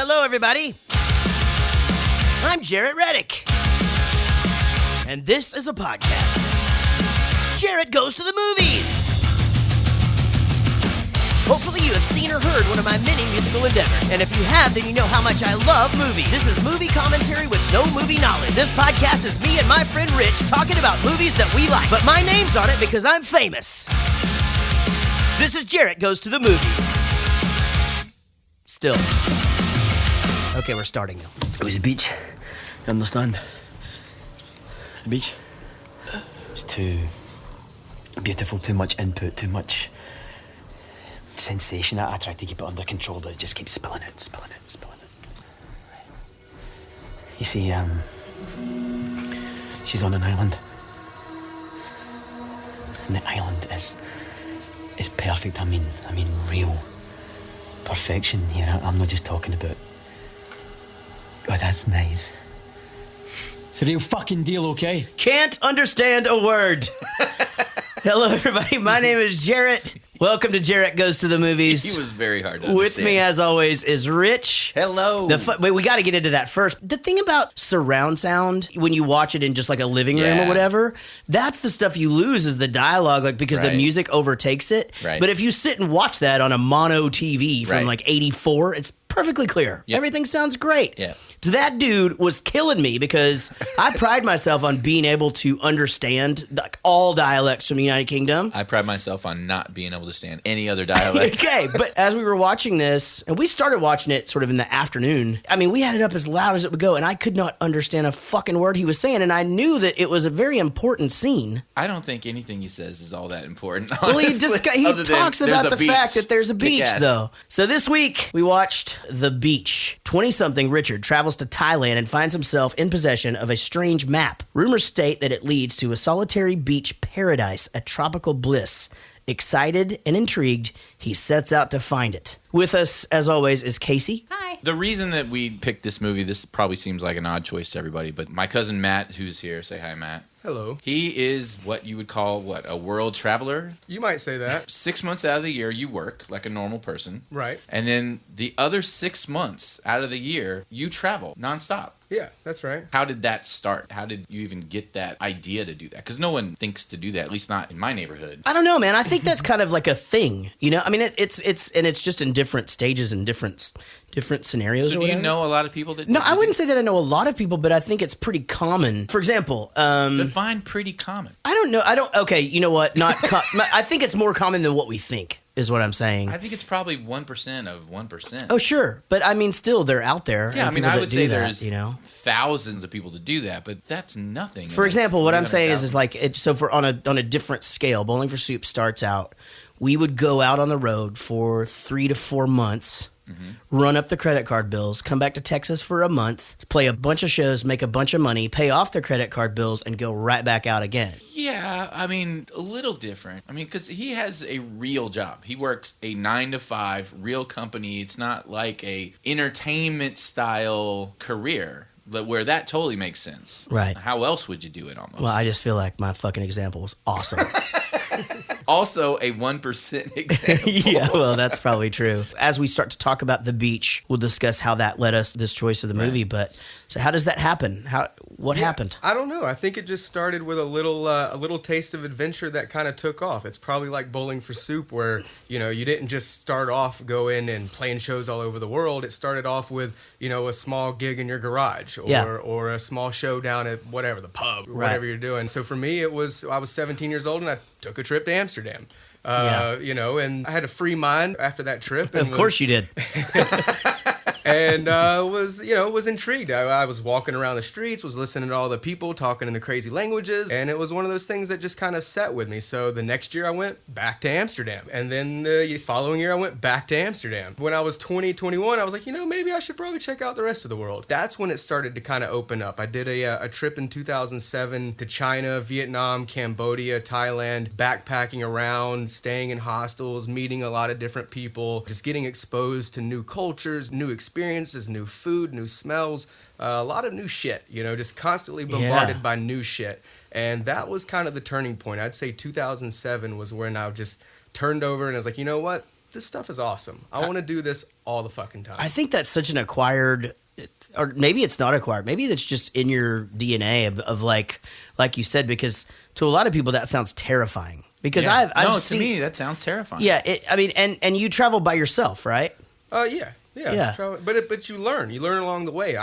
Hello, everybody. I'm Jaret Reddick. And this is a podcast. Jaret Goes to the Movies. Hopefully you have seen or heard one of my many musical endeavors. And if you have, then you know how much I love movies. This is movie commentary with no movie knowledge. This podcast is me and my friend Rich talking about movies that we like. But my name's on it because I'm famous. This is Jaret Goes to the Movies. Still. Okay, we're starting now. It was a beach. You understand? The beach. It's too beautiful, too much input, too much sensation. I tried to keep it under control, but it just keeps spilling out. You see, she's on an island. And the island is perfect. I mean real perfection here. I'm not just talking about, oh, that's nice. It's a real fucking deal, okay? Can't understand a word. Hello, everybody. My name is Jaret. Welcome to Jaret Goes to the Movies. He was very hard to understand. With me, as always, is Rich. Hello. Wait, we got to get into that first. The thing about surround sound, when you watch it in just like a living room or whatever, that's the stuff you lose is the dialogue, like because the music overtakes it. Right. But if you sit and watch that on a mono TV from like 84, it's perfectly clear. Yep. Everything sounds great. Yeah. So that dude was killing me because I pride myself on being able to understand like all dialects from the United Kingdom. I pride myself on not being able to stand any other dialect. Okay, but as we were watching this, and we started watching it sort of in the afternoon, I mean, we had it up as loud as it would go, and I could not understand a fucking word he was saying, and I knew that it was a very important scene. I don't think anything he says is all that important, Well, honestly, he talks about the fact that there's a beach, Kick-ass. though. So this week, we watched The Beach. 20-something Richard travels to Thailand and finds himself in possession of a strange map. Rumors state that it leads to a solitary beach paradise, a tropical bliss. Excited and intrigued, he sets out to find it. With us, as always, is Casey. Hi. The reason that we picked this movie, this probably seems like an odd choice to everybody, but my cousin Matt, who's here, say hi, Matt. Hello. He is what you would call, a world traveler? You might say that. 6 months out of the year, you work like a normal person. Right. And then the other 6 months out of the year, you travel nonstop. Yeah, that's right. How did that start? How did you even get that idea to do that? Because no one thinks to do that, at least not in my neighborhood. I don't know, man. I think that's kind of like a thing, you know? I mean, it's just in different stages and different scenarios. So or do you whatever. know a lot of people that No, I wouldn't say that I know a lot of people, but I think it's pretty common. For example, define pretty common. I don't know. Okay, you know what? I think it's more common than what we think, is what I'm saying. I think it's probably 1% of 1%. Oh, sure. But I mean, still, they're out there. Yeah, I mean, people I that would do say that, there's you know? thousands of people that do that, but that's nothing. For example, what I'm saying is like, on a different scale, Bowling for Soup starts out, we would go out on the road for 3 to 4 months, run up the credit card bills, come back to Texas for a month, play a bunch of shows, make a bunch of money, pay off the credit card bills, and go right back out again. Yeah, I mean, a little different. I mean, because he has a real job. He works a 9 to 5 real company. It's not like a entertainment style career where that totally makes sense. Right. How else would you do it almost? Well, I just feel like my fucking example was awesome. Also a 1% example. Yeah, well, that's probably true. As we start to talk about The Beach, we'll discuss how that led us this choice of the movie. But so how does that happen? What happened? I don't know. I think it just started with a little taste of adventure that kind of took off. It's probably like Bowling for Soup, where you didn't just start off going and playing shows all over the world. It started off with a small gig in your garage or a small show down at whatever, the pub, or whatever you're doing. So for me, I was 17 years old and I took a trip to Amsterdam. And I had a free mind after that trip. Of course you did. And was intrigued. I was walking around the streets, was listening to all the people talking in the crazy languages, and it was one of those things that just kind of set with me. So the next year I went back to Amsterdam, and then the following year I went back to Amsterdam. When I was 21, I was like, maybe I should probably check out the rest of the world. That's when it started to kind of open up. I did a trip in 2007 to China, Vietnam, Cambodia, Thailand, backpacking around, staying in hostels, meeting a lot of different people, just getting exposed to new cultures, new experiences, new food, new smells, a lot of new shit, just constantly bombarded by new shit. And that was kind of the turning point. I'd say 2007 was when I just turned over and I was like, you know what? this stuff is awesome. I want to do this all the fucking time. I think that's such an acquired, or maybe it's not acquired. Maybe that's just in your DNA of like you said, because to a lot of people that sounds terrifying. Because I've seen, to me that sounds terrifying. Yeah, and you travel by yourself, right? Yeah. But you learn along the way.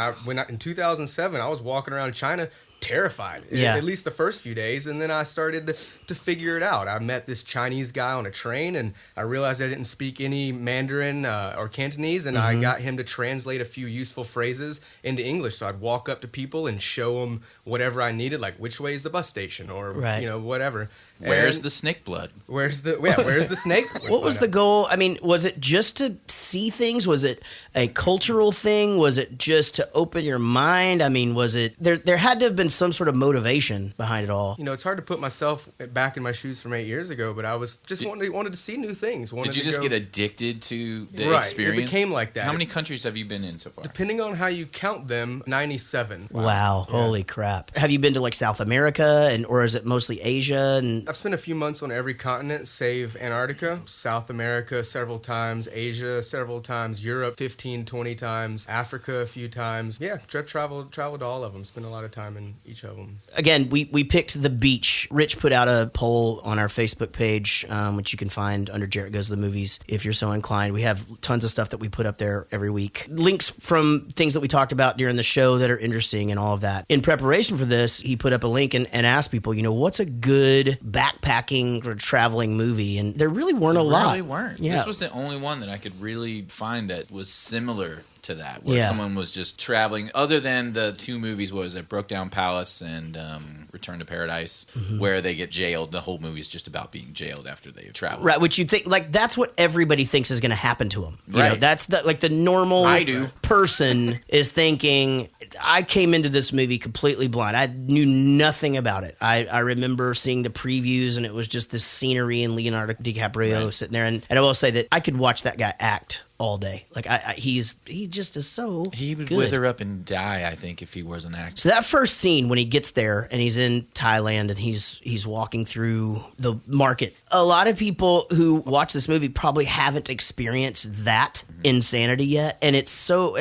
In 2007, I was walking around China terrified, at least the first few days, and then I started to figure it out. I met this Chinese guy on a train, and I realized I didn't speak any Mandarin or Cantonese, and I got him to translate a few useful phrases into English. So I'd walk up to people and show them whatever I needed, like which way is the bus station, or whatever. Where's the snake blood? Where's the snake? What was the goal? I mean, was it just to see things? Was it a cultural thing? Was it just to open your mind? I mean, was it there had to have been some sort of motivation behind it all. It's hard to put myself back in my shoes from 8 years ago, but I was just wanted to see new things. Did you just get addicted to the experience? It became like that. How many countries have you been in so far? Depending on how you count them, 97. Wow. Yeah. Holy crap. Have you been to like South America or is it mostly Asia? And I've spent a few months on every continent save Antarctica, South America several times, Asia several times, Europe 15, 20 times, Africa a few times. Yeah, traveled to all of them. Spent a lot of time in each of them. Again, we picked the beach. Rich put out a poll on our Facebook page, which you can find under Jaret Goes to the Movies if you're so inclined. We have tons of stuff that we put up there every week. Links from things that we talked about during the show that are interesting and all of that. In preparation for this, he put up a link and asked people, what's a good backpacking or traveling movie? And there really weren't a lot. There really weren't. Yeah. This was the only one that I could really find that was similar to that, where someone was just traveling, other than the two movies, Broke Down Palace and Return to Paradise, where they get jailed. The whole movie is just about being jailed after they travel. Right, which you think, that's what everybody thinks is going to happen to them. Right. That's the normal person is thinking, I came into this movie completely blind. I knew nothing about it. I remember seeing the previews, and it was just this scenery and Leonardo DiCaprio sitting there. And I will say that I could watch that guy act all day. He just is so He would good. wither up and die, I think, if he was an actor. So that first scene when he gets there and he's in Thailand and he's walking through the market. A lot of people who watch this movie probably haven't experienced that insanity yet. And so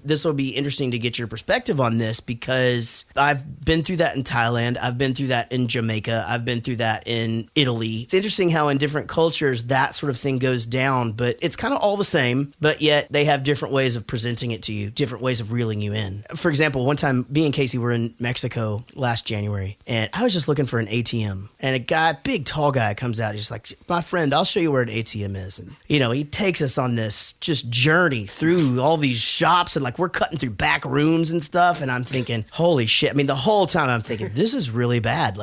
this will be interesting to get your perspective on this, because I've been through that in Thailand. I've been through that in Jamaica. I've been through that in Italy. It's interesting how in different cultures that sort of thing goes down, but it's kind of all the same. But yet they have different ways of presenting it to you, different ways of reeling you in. For example, one time, me and Casey were in Mexico last January, and I was just looking for an ATM. And a big tall guy comes out. He's like, my friend, I'll show you where an ATM is. And, he takes us on this just journey through all these shops, and we're cutting through back rooms and stuff. And I'm thinking, holy shit. I mean, the whole time I'm thinking, this is really bad.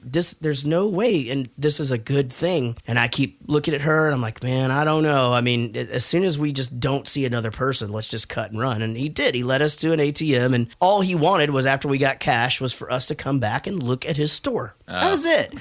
There's no way. And this is a good thing. And I keep looking at her, and I'm like, man, I don't know. I mean, as soon as we just don't see another person, let's just cut and run. And he did. He led us to an ATM, and all he wanted was, after we got cash, was for us to come back and look at his store. That was it.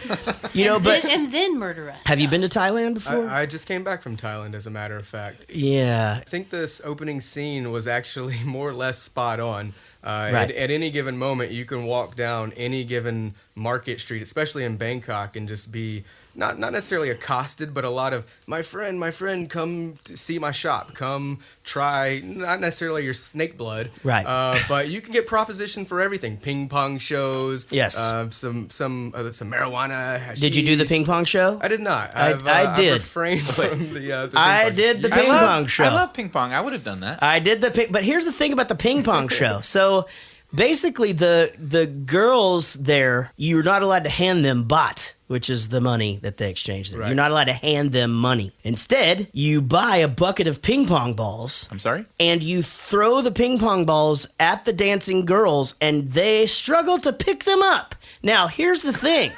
And then murder us. Have you been to Thailand before? I just came back from Thailand, as a matter of fact. Yeah. I think this opening scene was actually more or less spot on. Right. At any given moment, you can walk down any given market street, especially in Bangkok, and just be not necessarily accosted, but a lot of, my friend, come to see my shop, come try, not necessarily your snake blood, right? But you can get proposition for everything. Ping pong shows, yes. Some marijuana. Hashish. Did you do the ping pong show? I did not. I did. I've refrained from the ping I pong. did the ping pong show. I love ping pong. I would have done that. I did the ping, but here's the thing about the ping pong show. So basically, the girls there, you're not allowed to hand them baht, which is the money that they exchange there. Right. You're not allowed to hand them money. Instead, you buy a bucket of ping pong balls. I'm sorry? And you throw the ping pong balls at the dancing girls, and they struggle to pick them up. Now, here's the thing.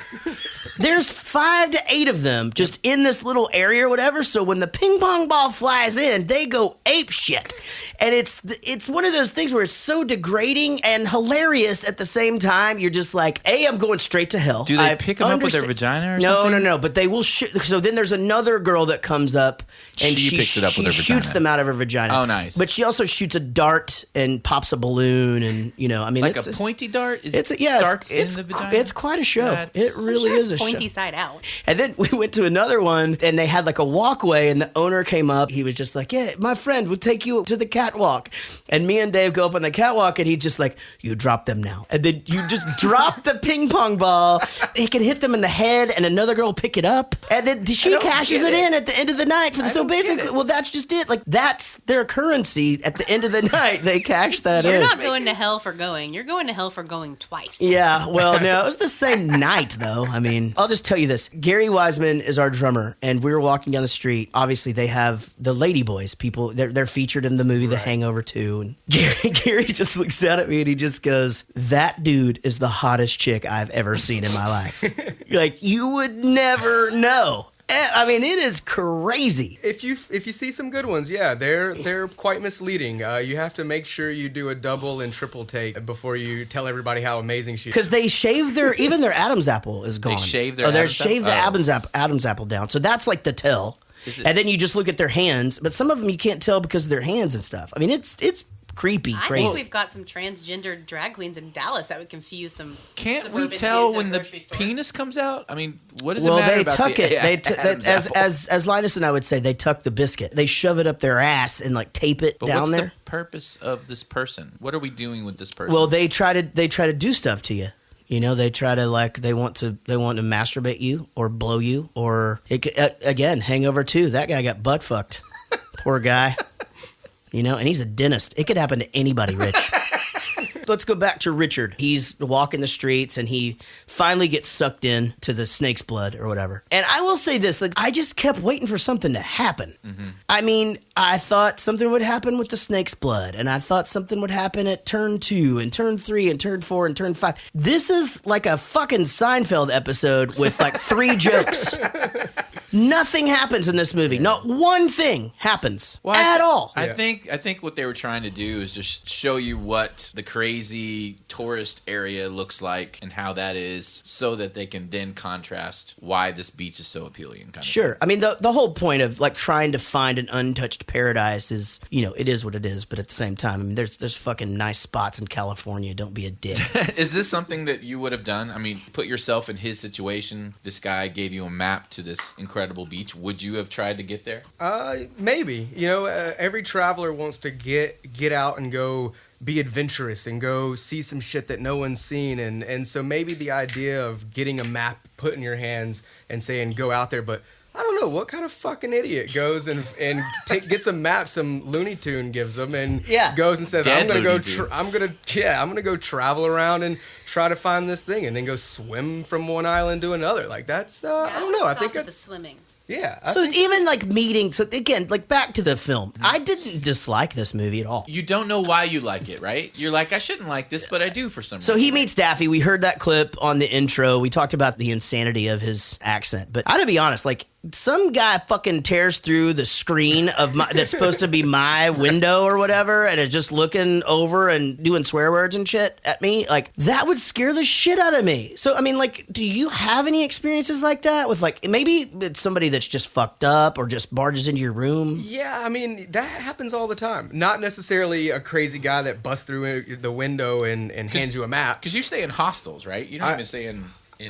There's 5 to 8 of them just in this little area or whatever, so when the ping pong ball flies in, they go ape shit. And it's one of those things where it's so degrading and hilarious at the same time. You're just like, I'm going straight to hell. Do they pick them up with their vagina or No, something? no. But they will shoot. So then there's another girl that comes up and She picks it up with her shoots vagina. them out of her vagina. Oh, nice. But she also shoots a dart and pops a balloon, and I mean, Like it's a pointy dart? It's starts in the vagina? It's quite a show. That's- It really is a show. Pointy side out. And then we went to another one, and they had like a walkway, and the owner came up. He was just like, "Yeah, my friend will take you to the catwalk." And me and Dave go up on the catwalk, and he just like, "You drop them now." And then you just drop the ping pong ball. He can hit them in the head, and another girl will pick it up. And then she cashes it in at the end of the night. So basically, well, that's just it. Like, that's their currency at the end of the night. They cash that You're in. not going to hell for going. You're going to hell for going twice. Yeah, well, no, it was the same night, though. I mean, I'll just tell you this. Gary Wiseman is our drummer, and we were walking down the street. Obviously, they have the Lady Boys people. They're featured in the movie The Hangover 2. And Gary just looks down at me, and he just goes, "That dude is the hottest chick I've ever seen in my life." Like, you would never know. I mean, it is crazy. If you see some good ones, yeah, they're quite misleading. You have to make sure you do a double and triple take before you tell everybody how amazing she is. Because they shave even their Adam's apple is gone. They shave their they Adam's shave the Adam's apple down. So that's like the tell. And then you just look at their hands, but some of them you can't tell because of their hands and stuff. I mean, it's creepy, I crazy. think we've got some transgender drag queens in Dallas that would confuse some. Can't we suburban tell kids at when a the grocery store. penis comes out? I mean, what does it Well, matter they about tuck the it. Adam's apple? As Linus and I would say, they tuck the biscuit. They shove it up their ass and like tape it But down what's there. the purpose of this person? What are we doing with this person? Well, they try to do stuff to you. They try to they want to masturbate you or blow you or again, Hangover 2. That guy got butt fucked. Poor guy. And he's a dentist. It could happen to anybody, Rich. Let's go back to Richard. He's walking the streets and he finally gets sucked in to the snake's blood or whatever. And I will say this, I just kept waiting for something to happen. Mm-hmm. I mean, I thought something would happen with the snake's blood, and I thought something would happen at turn 2 and turn 3 and turn 4 and turn 5. This is like a fucking Seinfeld episode with 3 jokes. Nothing happens in this movie. Not one thing happens at all. I think what they were trying to do is just show you what the crazy tourist area looks like and how that is, so that they can then contrast why this beach is so appealing. Sure. I mean, the whole point of trying to find an untouched paradise is, it is what it is. But at the same time, I mean, there's fucking nice spots in California. Don't be a dick. Is this something that you would have done? I mean, put yourself in his situation. This guy gave you a map to this incredible beach. Would you have tried to get there? Maybe. Every traveler wants to get out and go be adventurous and go see some shit that no one's seen. And so maybe the idea of getting a map put in your hands and saying go out there, but I don't know what kind of fucking idiot goes and gets a map some Looney Tune gives them and goes and says I'm gonna go travel around and try to find this thing and then go swim from one island to another. That's I don't know. I think the swimming. Yeah. So even meeting. So again, back to the film. I didn't dislike this movie at all. You don't know why you like it, right? You're like, I shouldn't like this, but I do for some reason. So he meets Daffy. We heard that clip on the intro. We talked about the insanity of his accent. But I gotta be honest, some guy fucking tears through the screen of that's supposed to be my window or whatever, and is just looking over and doing swear words and shit at me. That would scare the shit out of me. So I mean, do you have any experiences like that with maybe it's somebody that's just fucked up or just barges into your room? Yeah, I mean that happens all the time. Not necessarily a crazy guy that busts through the window and hands you a map. Because you stay in hostels, right? You don't even stay in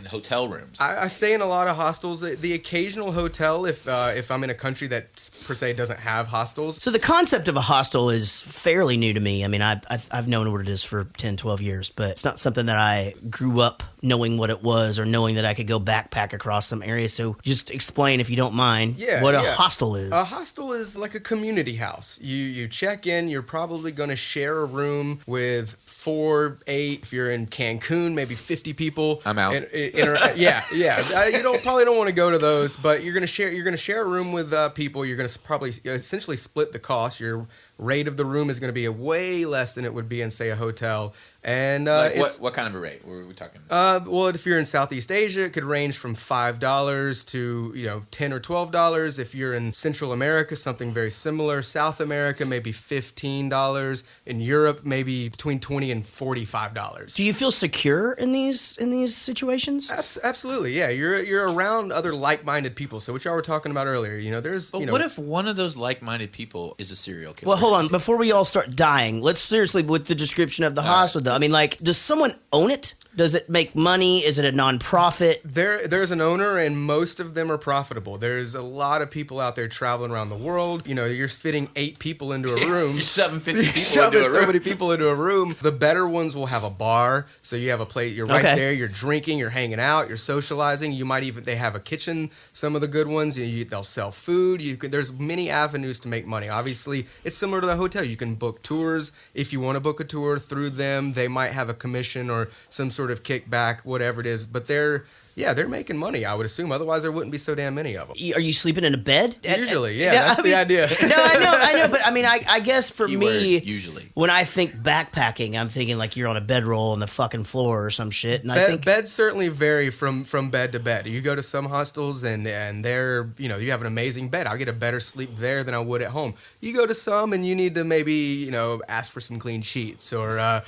hotel rooms. I stay in a lot of hostels. The occasional hotel, if I'm in a country that per se doesn't have hostels. So the concept of a hostel is fairly new to me. I mean, I've known what it is for 10, 12 years, but it's not something that I grew up knowing what it was or knowing that I could go backpack across some area. So just explain, if you don't mind, what a hostel is. A hostel is like a community house. You check in. You're probably going to share a room with 4, 8. If you're in Cancun, maybe 50 people. I'm out. Yeah. You probably don't want to go to those, but you're gonna share a room with people. You're gonna probably essentially split the cost. Your rate of the room is gonna be way less than it would be in, say, a hotel, And Like what kind of a rate? What were we talking? well, if you're in Southeast Asia, it could range from $5 to $10 or $12. If you're in Central America, something very similar. South America, maybe $15. In Europe, maybe between $20 and $45. Do you feel secure in these situations? Absolutely, yeah. You're around other like-minded people. So what y'all were talking about earlier, there's. But what if one of those like-minded people is a serial killer? Well, hold on. Before we all start dying, let's seriously, with the description of the hostel, though. I mean, like, does someone own it? Does it make money? Is it a nonprofit? There's an owner, and most of them are profitable. There's a lot of people out there traveling around the world. You're fitting 8 people into a room. You're shoving 50 people shoving into a room. so many people into a room. The better ones will have a bar, so you have a plate. You're right there. You're drinking. You're hanging out. You're socializing. They have a kitchen. Some of the good ones, they'll sell food. There's many avenues to make money. Obviously, it's similar to the hotel. You can book tours if you want to book a tour through them. They might have a commission or some sort of kickback, whatever it is, but they're making money, I would assume. Otherwise, there wouldn't be so damn many of them. Are you sleeping in a bed? Usually, that's the idea. No, I know, but I mean, I guess for me, usually, when I think backpacking, I'm thinking like you're on a bedroll on the fucking floor or some shit. And I think beds certainly vary from bed to bed. You go to some hostels and they're, you have an amazing bed. I'll get a better sleep there than I would at home. You go to some and you need to maybe, ask for some clean sheets or,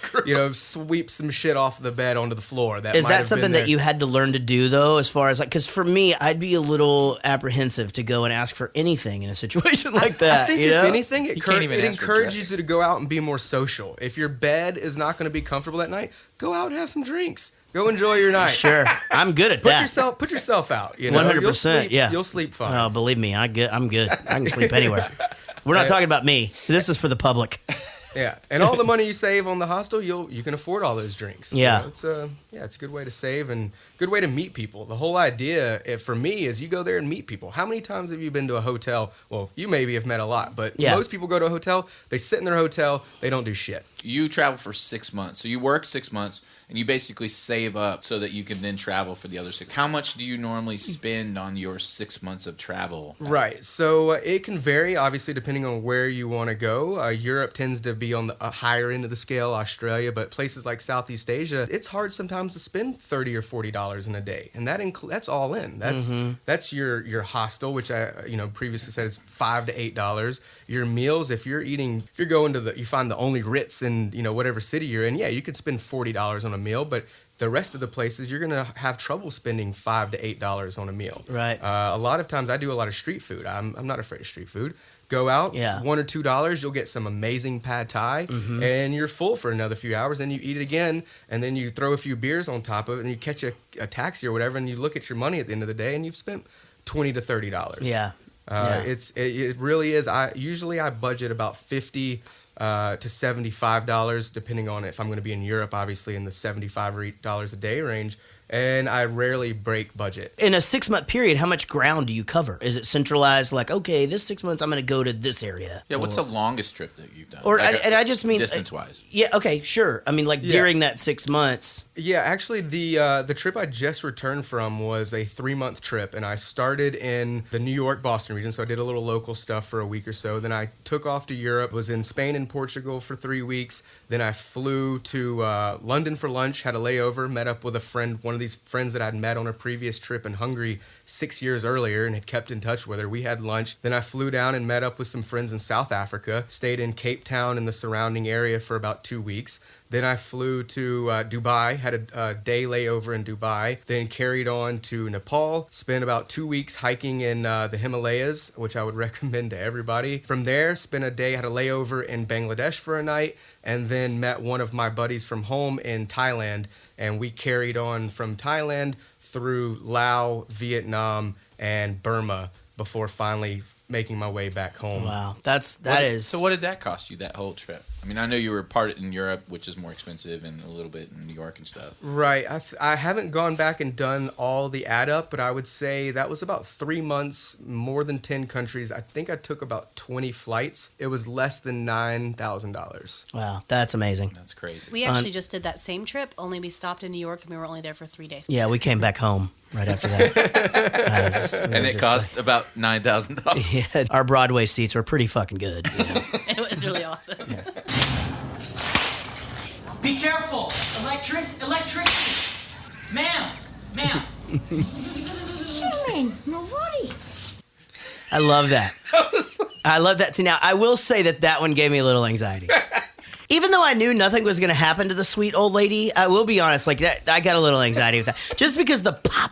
sweep some shit off the bed onto the floor. Is that something that you had to learn to do, though, as far as because for me, I'd be a little apprehensive to go and ask for anything in a situation like that. I think if anything, it it encourages you to go out and be more social. If your bed is not going to be comfortable that night, go out and have some drinks. Go enjoy your night. Sure, I'm good at that. Put yourself out. 100%. Yeah, you'll sleep fine. Oh, believe me, I'm good. I can sleep anywhere. We're not talking about me. This is for the public. Yeah, and all the money you save on the hostel, you can afford all those drinks. Yeah, it's a good way to save and good way to meet people. The whole idea for me is you go there and meet people. How many times have you been to a hotel? Well, you maybe have met a lot, but most people go to a hotel. They sit in their hotel. They don't do shit. You travel for 6 months, so you work 6 months. And you basically save up so that you can then travel for the other 6. How much do you normally spend on your 6 months of travel? Right. So it can vary, obviously, depending on where you want to go. Europe tends to be on the higher end of the scale, Australia, but places like Southeast Asia, it's hard sometimes to spend $30 or $40 in a day, and that's all in. That's your hostel, which I previously said is $5 to $8. Your meals, if you're going to you find the only Ritz in whatever city you're in, you could spend $40 on a meal, but the rest of the places you're gonna have trouble spending $5 to $8 on a meal. Right. A lot of times I do a lot of street food. I'm not afraid of street food. Go out, it's $1 or $2. You'll get some amazing pad thai, and you're full for another few hours. Then you eat it again, and then you throw a few beers on top of it, and you catch a taxi or whatever, and you look at your money at the end of the day, and you've spent $20 to $30. Yeah. It really is. I budget about $50 to $75, depending on if I'm going to be in Europe, obviously in the $75 or $8 a day range. And I rarely break budget. In a 6-month period, how much ground do you cover? Is it centralized? Like, okay, this 6 months I'm going to go to this area. Yeah, what's the longest trip that you've done? I just mean distance-wise. Yeah, okay, sure. I mean, during that 6 months. Yeah, actually, the trip I just returned from was a 3-month trip, and I started in the New York, Boston region, so I did a little local stuff for a week or so. Then I took off to Europe, was in Spain and Portugal for 3 weeks. Then I flew to London for lunch, had a layover, met up with a friend, one of these friends that I'd met on a previous trip in Hungary 6 years earlier and had kept in touch with her. We had lunch. Then I flew down and met up with some friends in South Africa, stayed in Cape Town and the surrounding area for about 2 weeks. Then I flew to Dubai, had a day layover in Dubai, then carried on to Nepal, spent about 2 weeks hiking in the Himalayas, which I would recommend to everybody. From there, spent a day, had a layover in Bangladesh for a night, and then met one of my buddies from home in Thailand, and we carried on from Thailand through Laos, Vietnam, and Burma before finally making my way back home. Wow, that is. So what did that cost you, that whole trip? I mean, I know you were part in Europe, which is more expensive, and a little bit in New York and stuff. Right. I haven't gone back and done all the add up, but I would say that was about 3 months, more than 10 countries. I think I took about 20 flights. It was less than $9,000. Wow, that's amazing. That's crazy. We actually just did that same trip, only we stopped in New York and we were only there for 3 days. Yeah, we came back home right after that. And it cost about $9,000. Yeah, our Broadway seats were pretty fucking good. It was really awesome. Yeah. Be careful. Electricity. Ma'am. Shofman, nobody. I love that. I love that. See, now, I will say that one gave me a little anxiety. Even though I knew nothing was going to happen to the sweet old lady, I will be honest, like that, I got a little anxiety with that. Just because the pop.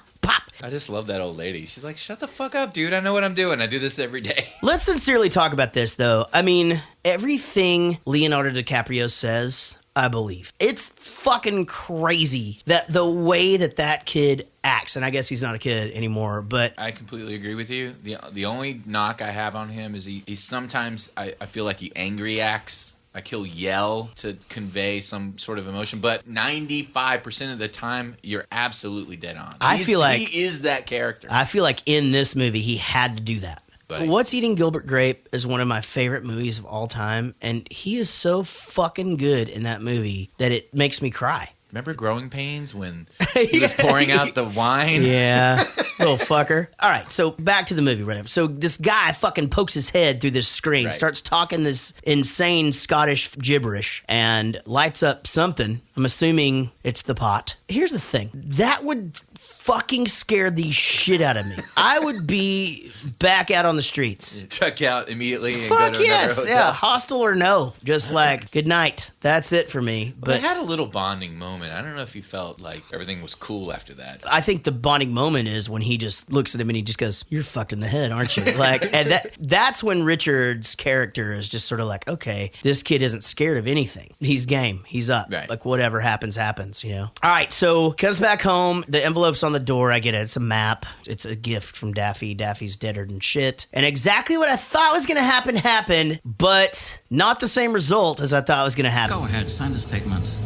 I just love that old lady. She's like, shut the fuck up, dude. I know what I'm doing. I do this every day. Let's sincerely talk about this, though. I mean, everything Leonardo DiCaprio says, I believe. It's fucking crazy that the way that kid acts, and I guess he's not a kid anymore, but... I completely agree with you. The only knock I have on him is he sometimes, I feel like he angry acts. Like he'll yell to convey some sort of emotion, but 95% of the time, you're absolutely dead on. I feel like he is that character. I feel like in this movie, he had to do that. Buddy. What's Eating Gilbert Grape is one of my favorite movies of all time, and he is so fucking good in that movie that it makes me cry. Remember Growing Pains when he was pouring out the wine? Yeah, little fucker. All right, so back to the movie, whatever. So this guy fucking pokes his head through this screen, Right. starts talking this insane Scottish gibberish, and lights up something. I'm assuming it's the pot. Here's the thing. That would fucking scare the shit out of me. I would be back out on the streets. Check out immediately and Fuck go to yes, another yeah, hotel. hostel or no. Just like, good night. That's it for me. But they But had a little bonding moment. I don't know if you felt like everything was cool after that. I think the bonding moment is when he just looks at him and he just goes, "You're fucked in the head, aren't you?" Like, and that's when Richard's character is just sort of like, okay, this kid isn't scared of anything. He's game. He's up. Right. Like whatever happens, you know? All right, so comes back home. The envelope's on the door. I get it. It's a map. It's a gift from Daffy. Daffy's deader than shit. And exactly what I thought was going to happen happened, but not the same result as I thought was going to happen. Go ahead, sign the statement.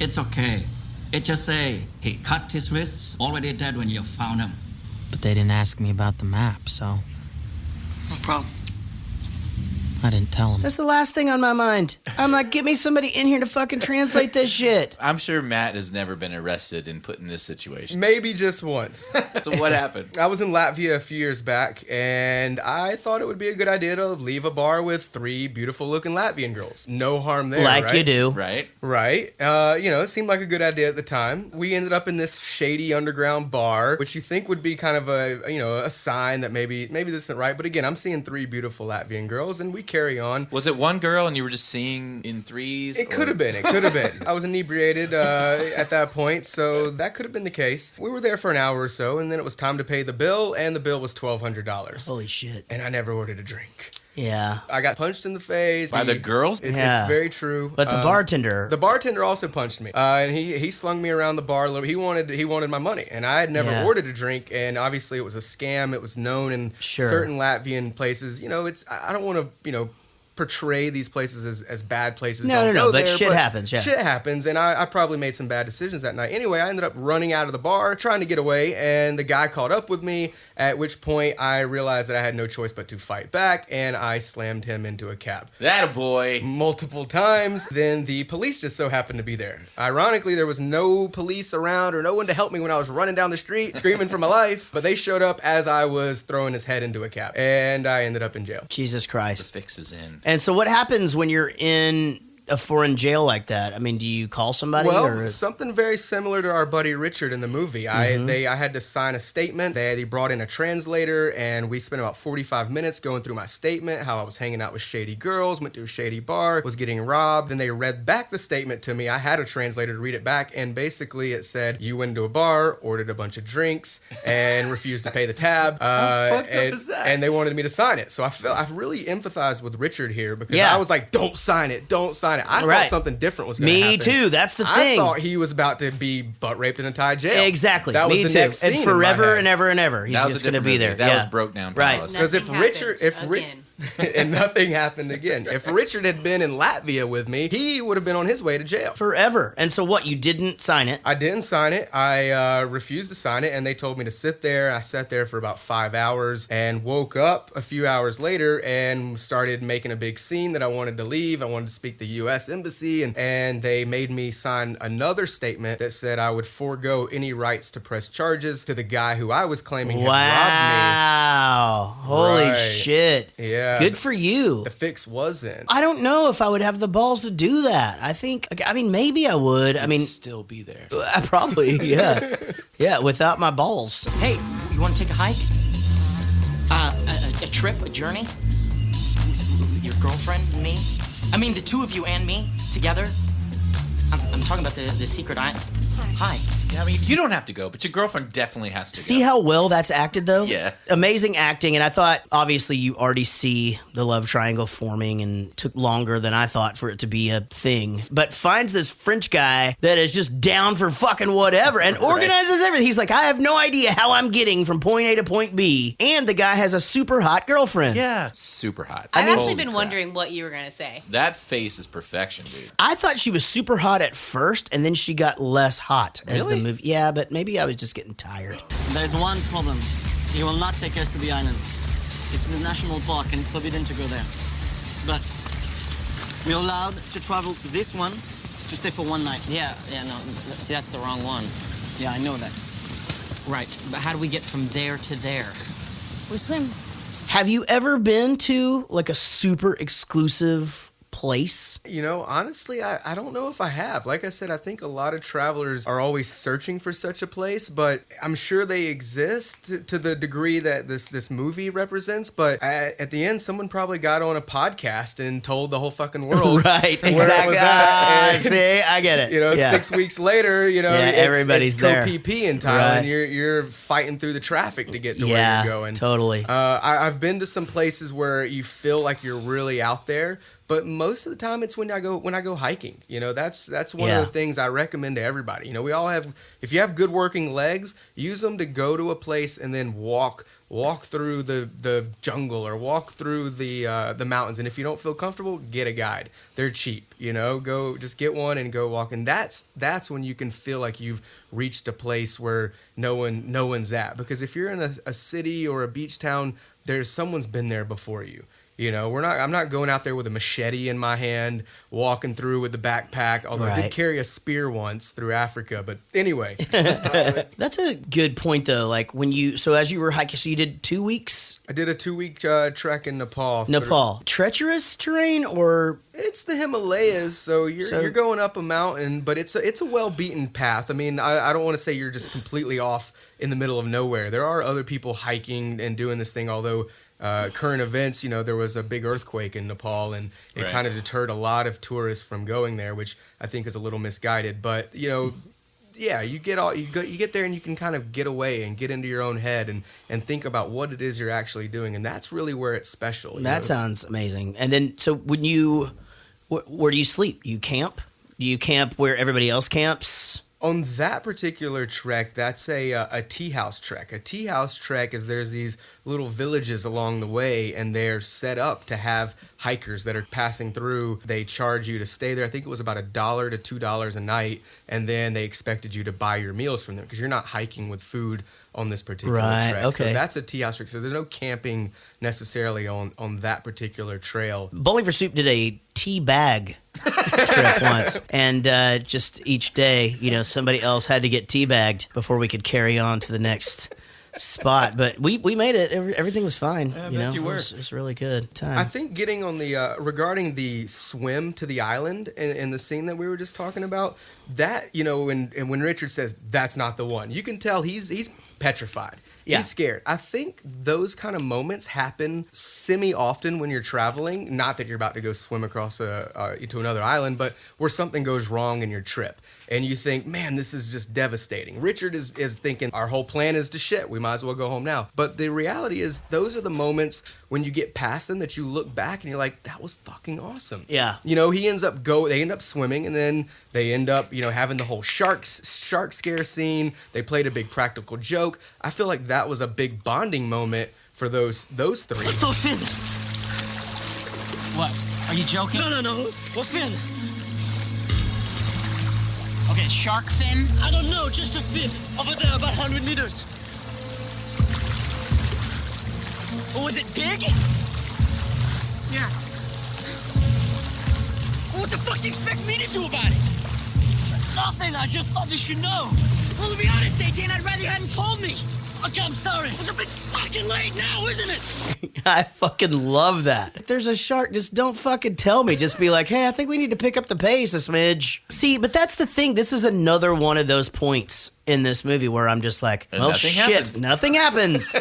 It's okay. It just say he cut his wrists, already dead when you found him. But they didn't ask me about the map, so No problem. I didn't tell them. That's the last thing on my mind. I'm like, get me somebody in here to fucking translate this shit. I'm sure Matt has never been arrested and put in this situation. Maybe just once. So what happened? I was in Latvia a few years back, and I thought it would be a good idea to leave a bar with 3 beautiful-looking Latvian girls. No harm there, Like right? you do. Right? Right. It seemed like a good idea at the time. We ended up in this shady underground bar, which you think would be kind of a sign that maybe this isn't right. But again, I'm seeing 3 beautiful Latvian girls, and we carry on. Was it one girl and you were just seeing in threes? It could have been. I was inebriated at that point, so that could have been the case. We were there for an hour or so, and then it was time to pay the bill, and the bill was $1,200. Holy shit. And I never ordered a drink. Yeah. I got punched in the face. By the girls? Yeah. It's very true. But the bartender. The bartender also punched me, and he slung me around the bar a little. He wanted my money, and I had never Yeah. ordered a drink, and obviously it was a scam. It was known in Sure. certain Latvian places. I don't want to portray these places as bad places. No, Don't no, go but there, shit happens, yeah. Shit happens, and I probably made some bad decisions that night. Anyway, I ended up running out of the bar, trying to get away, and the guy caught up with me, at which point I realized that I had no choice but to fight back, and I slammed him into a cab. That a boy. Multiple times. Then the police just so happened to be there. Ironically, there was no police around or no one to help me when I was running down the street screaming for my life, but they showed up as I was throwing his head into a cab, and I ended up in jail. Jesus The Christ. fix is in. And so what happens when you're in a foreign jail like that? I mean, do you call somebody? Well, or? something very similar to our buddy Richard in the movie. I had to sign a statement. They brought in a translator, and we spent about 45 minutes going through my statement, how I was hanging out with shady girls, went to a shady bar, was getting robbed. Then they read back the statement to me. I had a translator to read it back, and basically it said, you went to a bar, ordered a bunch of drinks, and refused to pay the tab. How fucked up is that? And they wanted me to sign it. So I've really empathized with Richard here because Yeah. I was like, don't sign it. I Right. thought something different was going to Me happen. too. That's the I thing. thought he was about to be butt raped in a Thai jail. Exactly. That was Me the too. next scene And in my forever head. and ever and ever. He's That was just a going to different be there. movie. That Yeah. was Broke Down Right. Palace. Because if Nothing Richard, happened again. and nothing happened again. If Richard had been in Latvia with me, he would have been on his way to jail. Forever. And so what? You didn't sign it? I didn't sign it. I refused to sign it, and they told me to sit there. I sat there for about 5 hours and woke up a few hours later and started making a big scene that I wanted to leave. I wanted to speak to the U.S. Embassy, and they made me sign another statement that said I would forego any rights to press charges to the guy who I was claiming had robbed Wow. Holy Right. shit. me. Yeah. Yeah. Good for you. The fix was in. I don't know if I would have the balls to do that. I mean, maybe I would. I mean, still be there. I probably, yeah. Yeah, without my balls. Hey, you want to take a hike? A trip, a journey? With your girlfriend and me? I mean, the two of you and me together? I'm talking about the secret island. Hi. Yeah, I mean, you don't have to go, but your girlfriend definitely has to go. See how well that's acted, though? Yeah. Amazing acting, and I thought, obviously, you already see the love triangle forming, and it took longer than I thought for it to be a thing. But finds this French guy that is just down for fucking whatever, and organizes everything. He's like, I have no idea how I'm getting from point A to point B, and the guy has a super hot girlfriend. Yeah. Super hot. I've actually Holy been crap. wondering what you were going to say. That face is perfection, dude. I thought she was super hot at first, and then she got less hot as Really? the movie. Yeah, but maybe I was just getting tired. There's one problem. He will not take us to the island. It's in the national park and it's forbidden to go there. But we're allowed to travel to this one to stay for one night. Yeah, no. See, that's the wrong one. Yeah, I know that. Right, but how do we get from there to there? We swim. Have you ever been to like a super exclusive place? You know, honestly, I don't know if I have. Like I said, I think a lot of travelers are always searching for such a place, but I'm sure they exist to the degree that this movie represents. But at the end, someone probably got on a podcast and told the whole fucking world Right, where exactly. it was at. And, See, I get it. you know, Yeah. 6 weeks later, you know, Yeah, it's everybody's there. co-PP in Thailand. Right. You're fighting through the traffic to get to where Yeah, you're going. totally. I've been to some places where you feel like you're really out there, but most of the time it's when I go hiking. You know, that's one Yeah. of the things I recommend to everybody. You know, we all have, if you have good working legs, use them to go to a place and then walk through the jungle or walk through the mountains. And if you don't feel comfortable, get a guide. They're cheap. You know, just get one and go walk. And that's when you can feel like you've reached a place where no one's at. Because if you're in a city or a beach town, someone's been there before you. You know, I'm not going out there with a machete in my hand, walking through with the backpack, although I did Right. carry a spear once through Africa. But anyway, That's a good point, though. Like as you were hiking, so you did 2 weeks? I did a 2-week trek in Nepal. Nepal. Treacherous terrain or? It's the Himalayas, so you're going up a mountain, but it's a well-beaten path. I mean, I don't want to say you're just completely off in the middle of nowhere. There are other people hiking and doing this thing, although current events, you know, there was a big earthquake in Nepal, and it Right. kind of deterred a lot of tourists from going there, which I think is a little misguided. But you know, yeah, you get there and you can kind of get away and get into your own head and think about what it is you're actually doing, and that's really where it's special. That sounds amazing. And then, so where do you sleep? Do you camp? Do you camp where everybody else camps? On that particular trek, that's a tea house trek. A tea house trek is there's these little villages along the way, and they're set up to have hikers that are passing through. They charge you to stay there. I think it was about $1 to $2 a night, and then they expected you to buy your meals from them because you're not hiking with food on this particular Right, trek. okay. So that's a tea house trek. So there's no camping necessarily on that particular trail. Bowling for Soup did a tea bag trip once, and just each day, you know, somebody else had to get tea bagged before we could carry on to the next spot. But we made it. Everything was fine. Yeah, I you bet know, you were. It was really good time. I think getting on the regarding the swim to the island and the scene that we were just talking about, that, you know, when Richard says that's not the one, you can tell he's petrified. Yeah. He's scared. I think those kind of moments happen semi-often when you're traveling. Not that you're about to go swim across into another island, but where something goes wrong in your trip. And you think, man, this is just devastating. Richard is thinking, our whole plan is to shit. We might as well go home now. But the reality is, those are the moments when you get past them that you look back and you're like, that was fucking awesome. Yeah. You know, they end up swimming, and then they end up, you know, having the whole shark scare scene. They played a big practical joke. I feel like that was a big bonding moment for those three. What's so thin? What? Are you joking? No. What's fin? Okay, shark fin? I don't know, just a fin. Over there, about 100 meters. Oh, is it big? Yes. What the fuck do you expect me to do about it? Nothing, I just thought you should know. Well, to be honest, 18, I'd rather you hadn't told me. Okay, I'm sorry. It's a bit fucking late now, isn't it? I fucking love that. If there's a shark, just don't fucking tell me. Just be like, hey, I think we need to pick up the pace a smidge. See, but that's the thing. This is another one of those points in this movie where I'm just like, well, nothing shit, happens. nothing happens.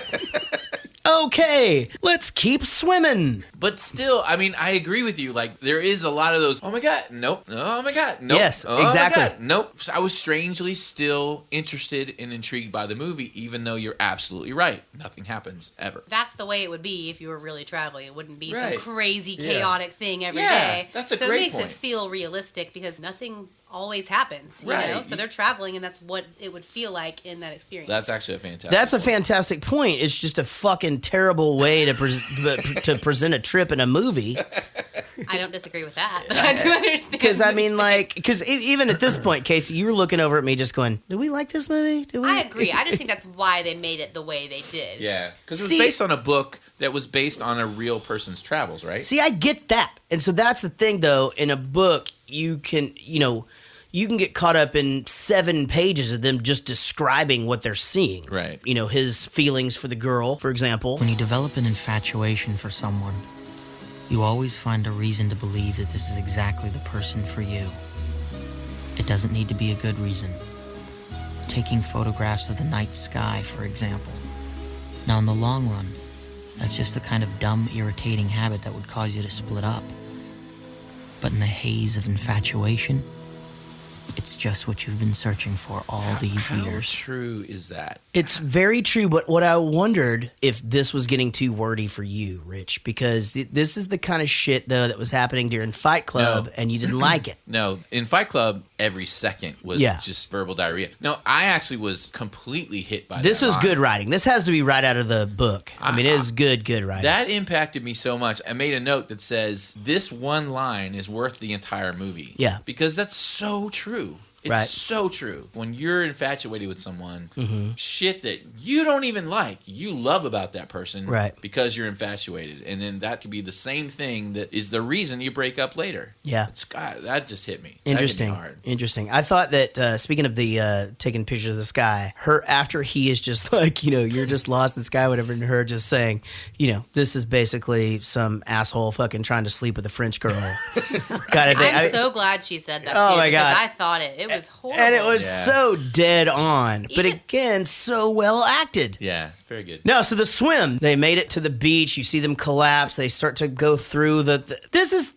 Okay, let's keep swimming. But still, I mean, I agree with you. Like, there is a lot of those, oh my God, nope. Oh my God, nope. Yes, oh exactly. My God, nope. So I was strangely still interested and intrigued by the movie, even though you're absolutely right. Nothing happens ever. That's the way it would be if you were really traveling. It wouldn't be Right. some crazy, chaotic thing every Yeah, day. that's a so great it makes point. it feel realistic because nothing always happens, you Right. know? So they're traveling, and that's what it would feel like in that experience. That's actually a fantastic That's a point. fantastic point. It's just a fucking terrible way to to present a trip in a movie. I don't disagree with that, but I do understand. Because I mean, like, because even at this point, Casey, you were looking over at me, just going, "Do we like this movie? Do we?" I agree. I just think that's why they made it the way they did. Yeah, because it was See- based on a book that was based on a real person's travels, right? See, I get that, and so that's the thing, though. In a book, you can get caught up in 7 pages of them just describing what they're seeing. Right. You know, his feelings for the girl, for example. When you develop an infatuation for someone, you always find a reason to believe that this is exactly the person for you. It doesn't need to be a good reason. Taking photographs of the night sky, for example. Now, in the long run, that's just the kind of dumb, irritating habit that would cause you to split up. But in the haze of infatuation, it's just what you've been searching for all these How years. true is that? It's very true, but what I wondered if this was getting too wordy for you, Rich, because this is the kind of shit, though, that was happening during Fight Club, No. and you didn't like it. No, in Fight Club, every second was Yeah. just verbal diarrhea. No, I actually was completely hit by This that was line. good writing. This has to be right out of the book. I mean, it is good writing. That impacted me so much. I made a note that says, this one line is worth the entire movie. Yeah. Because that's so true. It's Right. so true. When you're infatuated with someone, Mm-hmm. shit that you don't even like, you love about that person Right. because you're infatuated. And then that could be the same thing that is the reason you break up later. Yeah. God, that just hit me. Interesting. That hit me hard. Interesting. I thought that speaking of the taking pictures of the sky, her after he is just like, you're just lost in the sky, whatever, and her just saying, this is basically some asshole fucking trying to sleep with a French girl kind of thing. I'm so glad she said that, Oh, too, my because God. I thought it was horrible. and it was Yeah. so dead on, but Even- again, so well acted. Yeah, very good. No, so the swim, they made it to the beach. You see them collapse. They start to go through this is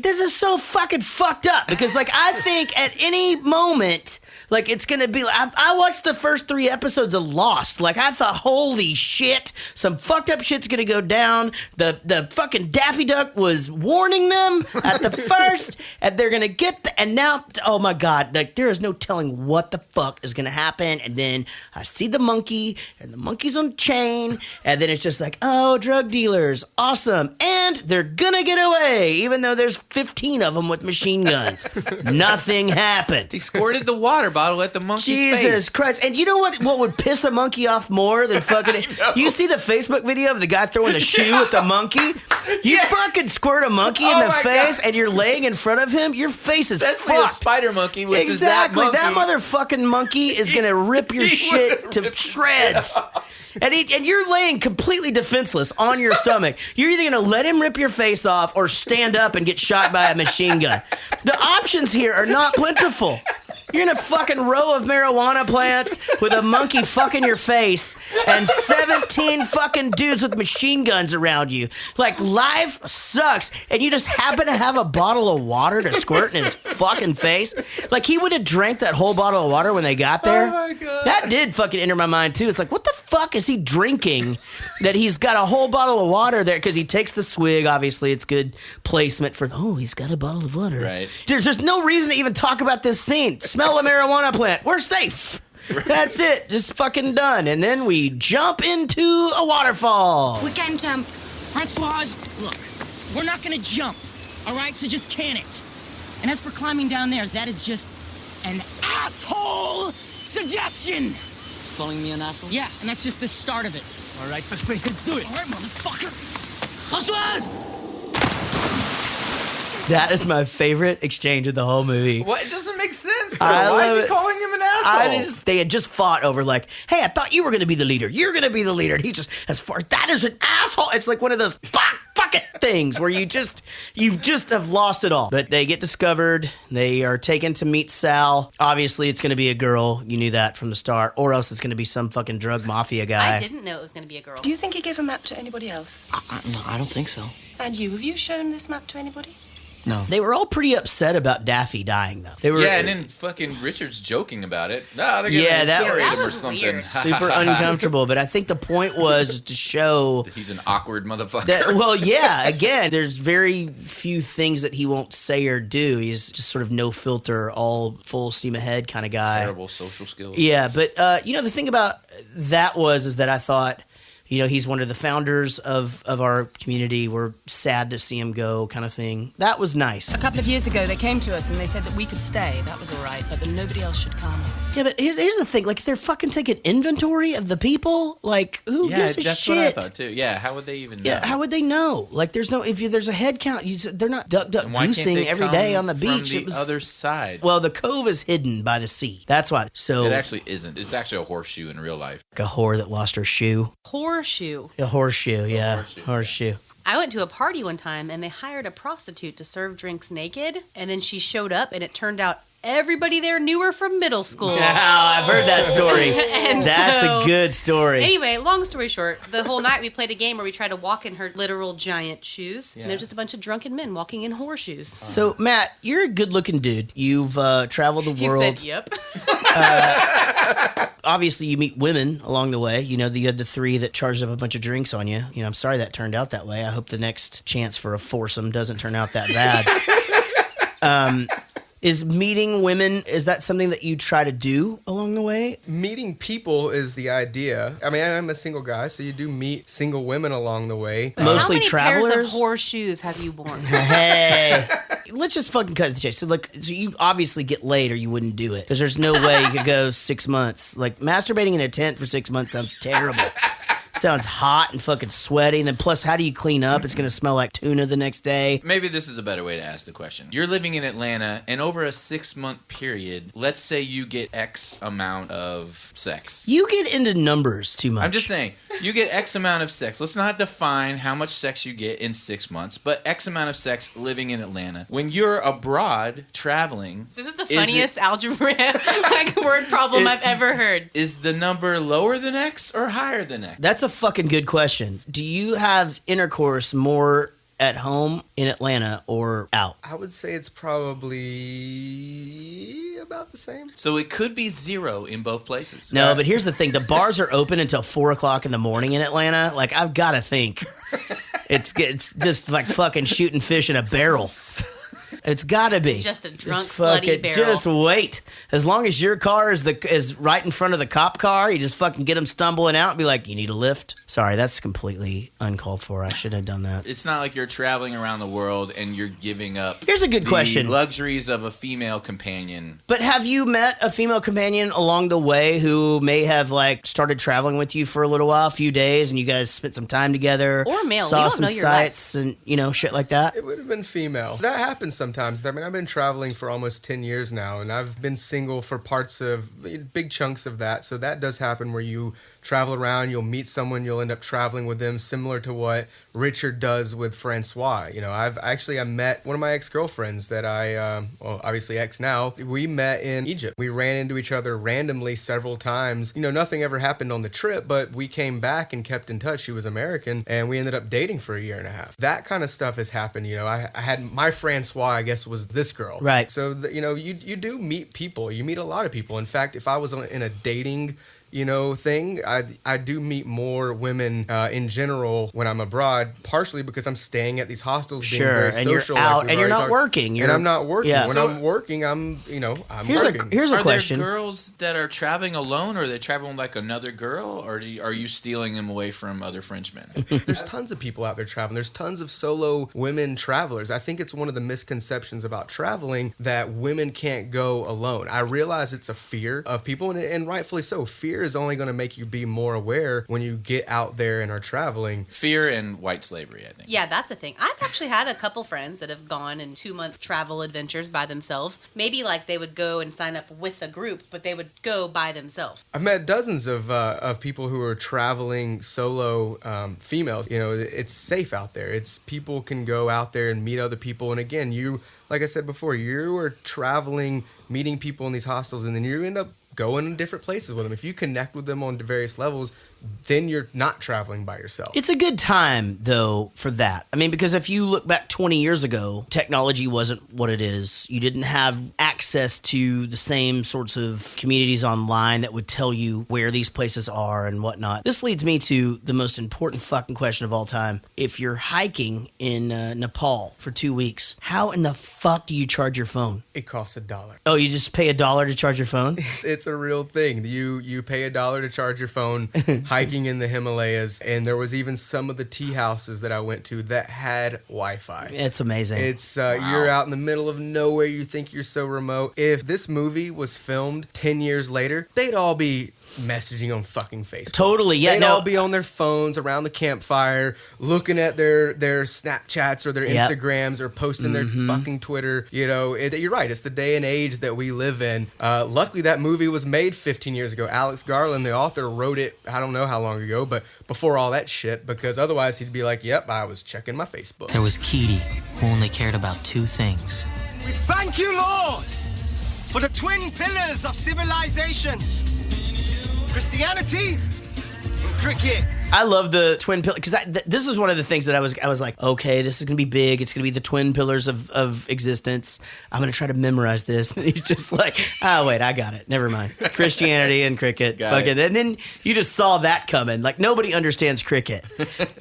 this is so fucking fucked up because I think at any moment it's gonna be I watched the first 3 episodes of Lost. I thought, holy shit, some fucked up shit's gonna go down. The fucking Daffy Duck was warning them at the first, and they're gonna get and now, oh my God, there is no telling what the fuck is gonna happen. And then I see the monkey, and the monkey's on a chain, and then it's just oh, drug dealers, awesome, and they're gonna get away, even though there's 15 of them with machine guns. Nothing happened. He squirted the water bottle at the monkey's Jesus face. Christ. And you know what would piss a monkey off more than fucking... You see the Facebook video of the guy throwing the shoe at the monkey? You fucking squirt a monkey in the my face God. and you're laying in front of him, your face is Especially a fucked. spider monkey, which Exactly. is that monkey. motherfucking monkey is going to rip your shit to shreds. And you're laying completely defenseless on your stomach. You're either going to let him rip your face off or stand up and get shot by a machine gun. The options here are not plentiful. You're in a fucking row of marijuana plants with a monkey fucking your face and 17 fucking dudes with machine guns around you. Life sucks. And you just happen to have a bottle of water to squirt in his fucking face. He would have drank that whole bottle of water when they got there. Oh my God. That did fucking enter my mind too. It's what the fuck is he drinking that he's got a whole bottle of water there? Because he takes the swig. Obviously, it's good placement for, he's got a bottle of water. Right. There's no reason to even talk about this scene. Smell a marijuana plant. We're safe. That's it. Just fucking done. And then we jump into a waterfall. We can jump. Francoise, look, we're not gonna jump, all right? So just can it. And as for climbing down there, that is just an asshole suggestion. Calling me an asshole? Yeah, and that's just the start of it. All right, first place, let's do it. All right, motherfucker. Françoise! That is my favorite exchange of the whole movie. What? It doesn't make makes sense, though. I Why love is he it. calling him an asshole? They had just fought over like, hey, I thought you were going to be the leader. You're going to be the leader. And he's just, as far as that is an asshole. It's like one of those fuck it things where you just have lost it all. But they get discovered. They are taken to meet Sal. Obviously, it's going to be a girl. You knew that from the start. Or else it's going to be some fucking drug mafia guy. I didn't know it was going to be a girl. Do you think he gave a map to anybody else? No, I don't think so. And you, have you shown this map to anybody? No. They were all pretty upset about Daffy dying, though. They were, Yeah, and then fucking Richard's joking about it. No, they're gonna incinerate him or something. weird. super uncomfortable. But I think the point was to show He's an awkward motherfucker. that, well, yeah, again, there's very few things that he won't say or do. He's just sort of no filter, all full steam ahead kind of guy. Terrible social skills. Yeah, but the thing about that is that I thought, he's one of the founders of our community. We're sad to see him go, kind of thing. That was nice. A couple of years ago, they came to us and they said that we could stay. That was all right, but that nobody else should come. Yeah, but here's the thing. Like, if they're fucking taking inventory of the people, like, who gives a that's shit? what I thought, too. Yeah, how would they even know? Yeah, how would they know? Like, there's a head count. They're not duck And why can't goosing they every come day on the from beach. the other side? Well, the cove is hidden by the sea. That's why. So It actually isn't. It's actually a horseshoe in real life. like a whore that lost her shoe. Horseshoe. A horseshoe, yeah. horseshoe, Horseshoe. I went to a party one time and they hired a prostitute to serve drinks naked, and then she showed up and it turned out everybody there knew her from middle school. I've heard that story. And That's so- a good story. Anyway, long story short, the whole night we played a game where we tried to walk in her literal giant shoes, and there's just a bunch of drunken men walking in horseshoes. So, Matt, you're a good-looking dude. You've traveled the world. He said, "Yep." Obviously, you meet women along the way. You had the three that charged up a bunch of drinks on you. I'm sorry that turned out that way. I hope the next chance for a foursome doesn't turn out that bad. Is meeting women, is that something that you try to do along the way? Meeting people is the idea. I mean, I'm a single guy, so you do meet single women along the way. Mostly How many travelers? pairs of horseshoes have you worn? Hey, let's just fucking cut to the chase. So you obviously get laid or you wouldn't do it. Because there's no way you could go 6 months. Like, masturbating in a tent for 6 months sounds terrible. Sounds hot and fucking sweaty. And then plus, how do you clean up? It's going to smell like tuna the next day. Maybe this is a better way to ask the question. You're living in Atlanta, and over a 6-month period, let's say you get X amount of sex. You get into numbers too much. I'm just saying, you get X amount of sex. Let's not define how much sex you get in 6 months, but X amount of sex living in Atlanta. When you're abroad, traveling... This is the funniest algebra word problem I've ever heard. Is the number lower than X or higher than X? That's a fucking good question. Do you have intercourse more at home in Atlanta or out? I would say it's probably about the same. So it could be 0 in both places. No, but here's the thing. The bars are open until 4 o'clock in the morning in Atlanta. Like, I've got to think. It's just like fucking shooting fish in a barrel. It's got to be. Just a drunk, slutty barrel. Just wait. As long as your car is right in front of the cop car, you just fucking get them stumbling out and be like, you need a lift? Sorry, that's completely uncalled for. I shouldn't have done that. It's not like you're traveling around the world and you're giving up Here's a good the question. luxuries of a female companion. But have you met a female companion along the way who may have like started traveling with you for a little while, a few days, and you guys spent some time together? Or male. Saw We don't some know your sights and, shit like that? It would have been female. That happens sometimes. I mean, I've been traveling for almost 10 years now, and I've been single for big chunks of that. So that does happen where you travel around, you'll meet someone, you'll end up traveling with them, similar to what Richard does with Francois. I met one of my ex-girlfriends that obviously ex now. We met in Egypt. We ran into each other randomly several times. Nothing ever happened on the trip, but we came back and kept in touch. She was American, and we ended up dating for a year and a half. That kind of stuff has happened. I had my Francois, I guess, was this girl. Right. So, you do meet people. You meet a lot of people. In fact, if I was in a dating thing, I do meet more women in general when I'm abroad, partially because I'm staying at these hostels, being very and social. you're out, like and you're not working. And I'm not working. Yeah. When So- I'm working, I'm Here's working. Here's a Are question. there girls that are traveling alone, or are they traveling like another girl, or are you stealing them away from other Frenchmen? There's tons of people out there traveling. There's tons of solo women travelers. I think it's one of the misconceptions about traveling that women can't go alone. I realize it's a fear of people, and rightfully so. Fear fear is only going to make you be more aware when you get out there and are traveling. Fear and white slavery, I think. Yeah, that's the thing. I've actually had a couple friends that have gone in 2-month travel adventures by themselves. Maybe like they would go and sign up with a group, but they would go by themselves. I've met dozens of people who are traveling solo, females. You know, it's safe out there. It's people can go out there and meet other people. And again, you, like I said before, you are traveling, meeting people in these hostels, and then you end up going to different places with them. If you connect with them on various levels, then you're not traveling by yourself. It's a good time, though, for that. I mean, because if you look back 20 years ago, technology wasn't what it is. You didn't have access to the same sorts of communities online that would tell you where these places are and whatnot. This leads me to the most important fucking question of all time. If you're hiking in Nepal for 2 weeks, how in the fuck do you charge your phone? It costs $1. Oh, you just pay $1 to charge your phone? It's a real thing. You pay $1 to charge your phone hiking in the Himalayas, and there was even some of the tea houses that I went to that had Wi-Fi. It's amazing. It's You're out in the middle of nowhere. You think you're so remote. If this movie was filmed 10 years later, they'd all be messaging on fucking Facebook. Totally, yeah. They'd all be on their phones around the campfire, looking at their Snapchats or their Instagrams or posting their fucking Twitter. You know, you're right. It's the day and age that we live in. Luckily, that movie was made 15 years ago. Alex Garland, the author, wrote it, I don't know how long ago, but before all that shit, because otherwise he'd be like, yep, I was checking my Facebook. There was Keaty, who only cared about 2 things. We thank you, Lord, for the twin pillars of civilization. Christianity and cricket. I love the twin pillars because this was one of the things that I was like, okay, this is gonna be big. It's gonna be the twin pillars of existence. I'm gonna try to memorize this. And he's just like, wait, I got it. Never mind. Christianity and cricket. Fuck it. And then you just saw that coming. Like nobody understands cricket.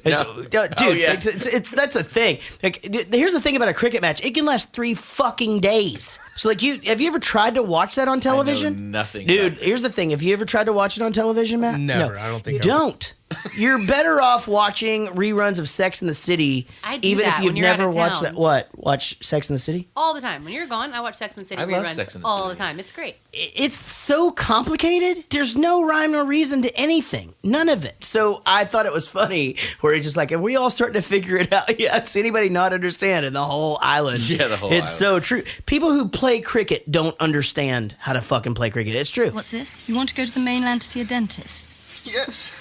No. Dude, it's that's a thing. Like, here's the thing about a cricket match. It can last 3 fucking days. So like, have you ever tried to watch that on television? I know nothing. Dude, here's the thing. Have you ever tried to watch it on television, Matt? Never. No. I don't think Don't. You're better off watching reruns of Sex in the City, I do even that if you've when you're out never of watched town. that. What? Watch Sex in the City? All the time. When you're gone, I watch Sex and the City I love reruns Sex and the all City. the time. It's great. It's so complicated. There's no rhyme or reason to anything. None of it. So I thought it was funny where it's just like, are we all starting to figure it out? Yeah, does anybody not understand in the whole island? Yeah, the whole It's island. so true. People who play cricket don't understand how to fucking play cricket. It's true. What's this? You want to go to the mainland to see a dentist? Yes.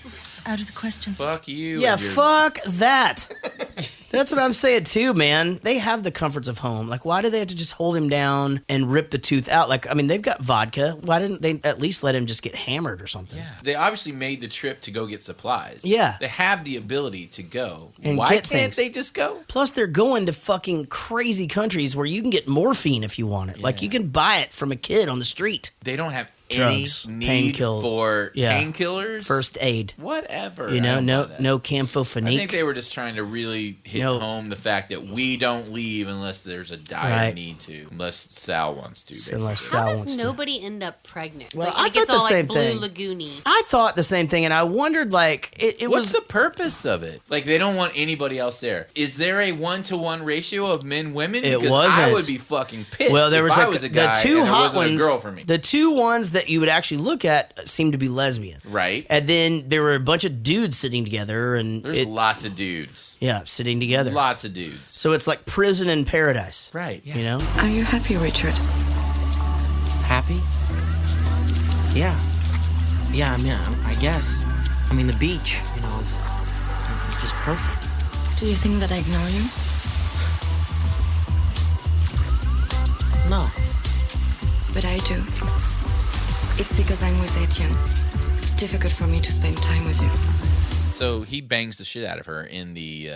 It's out of the question. Fuck you. Yeah, and your- fuck that. That's what I'm saying too, man. They have the comforts of home. Like, why do they have to just hold him down and rip the tooth out? Like, I mean, they've got vodka. Why didn't they at least let him just get hammered or something? Yeah. They obviously made the trip to go get supplies. Yeah. They have the ability to go. And Why get can't things. they just go? Plus, they're going to fucking crazy countries where you can get morphine if you want it. Like, you can buy it from a kid on the street. They don't have Drugs, any need painkillers. for Yeah. painkillers. First aid. Whatever. You I know, don't no buy that. no I camphofenique. think they were just trying to really hit No. home the fact that we don't leave unless there's a dire Right. need to. Unless Sal wants to, basically. Unless How Sal does wants to. nobody end up pregnant? Well, like, I it gets thought the all same like blue thing. lagoony. I thought the same thing, and I wondered, like, it What's was... the purpose of it? Like, they don't want anybody else there. Is there a 1-to-1 ratio of men-women? It Because wasn't. I would be fucking pissed Well, there was if I like was a guy the two and it hot wasn't ones. a girl for me. The two ones that you would actually look at seemed to be lesbian, Right. and then there were a bunch of dudes sitting together, and There's lots of dudes. sitting together. Lots of dudes. So it's like prison in paradise, Right. Yeah. you know? Are you happy, Richard? Happy? Yeah. Yeah, I mean, I guess. I mean, the beach, you know, is just perfect. Do you think that I ignore you? No. But I do. It's because I'm with Etienne. It's difficult for me to spend time with you. So he bangs the shit out of her in the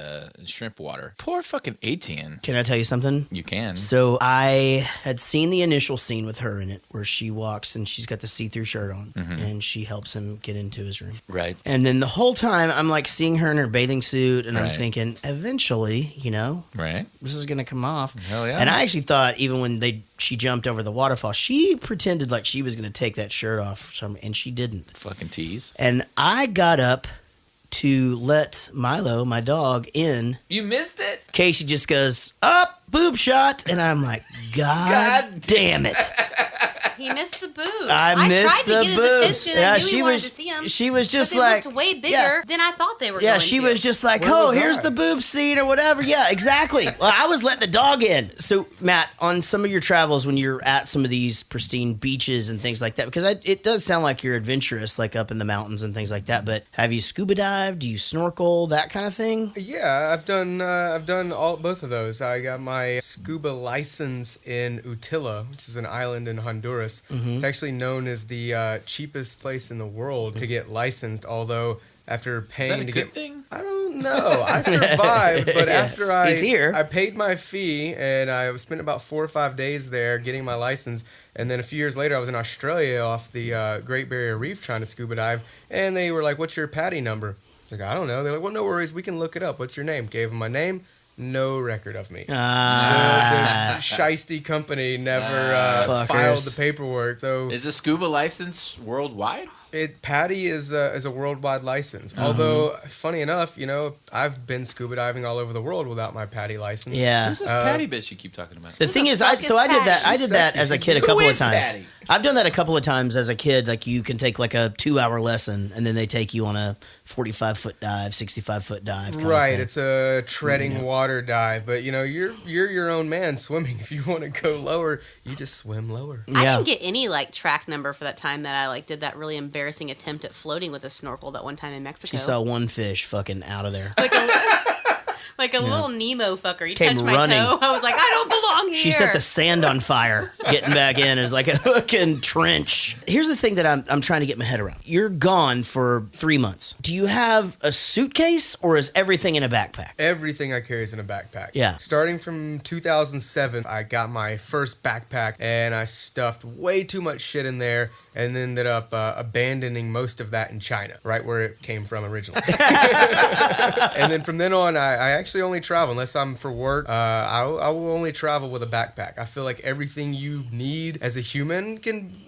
shrimp water. Poor fucking Etienne. Can I tell you something? You can. So I had seen the initial scene with her in it where she walks and she's got the see-through shirt on and she helps him get into his room. Right. And then the whole time I'm like seeing her in her bathing suit and I'm Right. thinking, eventually, you know, Right. this is going to come off. Hell yeah. And I actually thought even when she jumped over the waterfall, she pretended like she was going to take that shirt off and she didn't. Fucking tease. And I got up to let Milo, my dog, in. You missed it? Casey just goes, up, boob shot. And I'm like, God damn it. He missed the boob. I missed tried to the get his boobs. attention. Yeah, I knew she he wanted was- to see him. she was just but they like- looked way bigger yeah. than I thought they were Yeah, going she to. was just like, Where oh, was here's I? the boob scene or whatever. Yeah, exactly. Well, I was letting the dog in. So, Matt, on some of your travels when you're at some of these pristine beaches and things like that, because it does sound like you're adventurous, like up in the mountains and things like that, but have you scuba dived? Do you snorkel? That kind of thing? Yeah, I've done both of those. I got my scuba license in Utila, which is an island in Honduras. It's actually known as the cheapest place in the world to get licensed, although after paying Is that a to good get thing? I don't know. I survived, but Yeah. after He's here. I paid my fee and I spent about 4 or 5 days there getting my license. And then a few years later, I was in Australia off the Great Barrier Reef trying to scuba dive. And they were like, "What's your PADI number?" I was like, "I don't know." They're like, "Well, no worries. We can look it up. What's your name?" Gave them my name. No record of me. The shiesty company never filed the paperwork. So is the scuba license worldwide? PADI is a worldwide license. Although, funny enough, I've been scuba diving all over the world without my PADI license. Yeah. Who's this Patty bitch you keep talking about? The thing is, I did that as a kid a Who couple of is times. Patty? I've done that a couple of times as a kid. Like you can take like a 2-hour lesson, and then they take you on a 45-foot dive, 65-foot dive. kind of Right, thing. it's a treading water dive, but you're your own man swimming. If you want to go lower, you just swim lower. I didn't get any track number for that time that I did that really embarrassing attempt at floating with a snorkel that one time in Mexico. She saw one fish fucking out of there. Like a little Nemo fucker. He Came touched my running. toe. I was like, I don't belong here. She set the sand on fire, getting back in is like a fucking trench. Here's the thing that I'm trying to get my head around. You're gone for 3 months. Do you have a suitcase or is everything in a backpack? Everything I carry is in a backpack. Yeah. Starting from 2007, I got my first backpack and I stuffed way too much shit in there and ended up abandoning most of that in China, right where it came from originally. And then from then on, I actually only travel, unless I'm for work, I will only travel with a backpack. I feel like everything you need as a human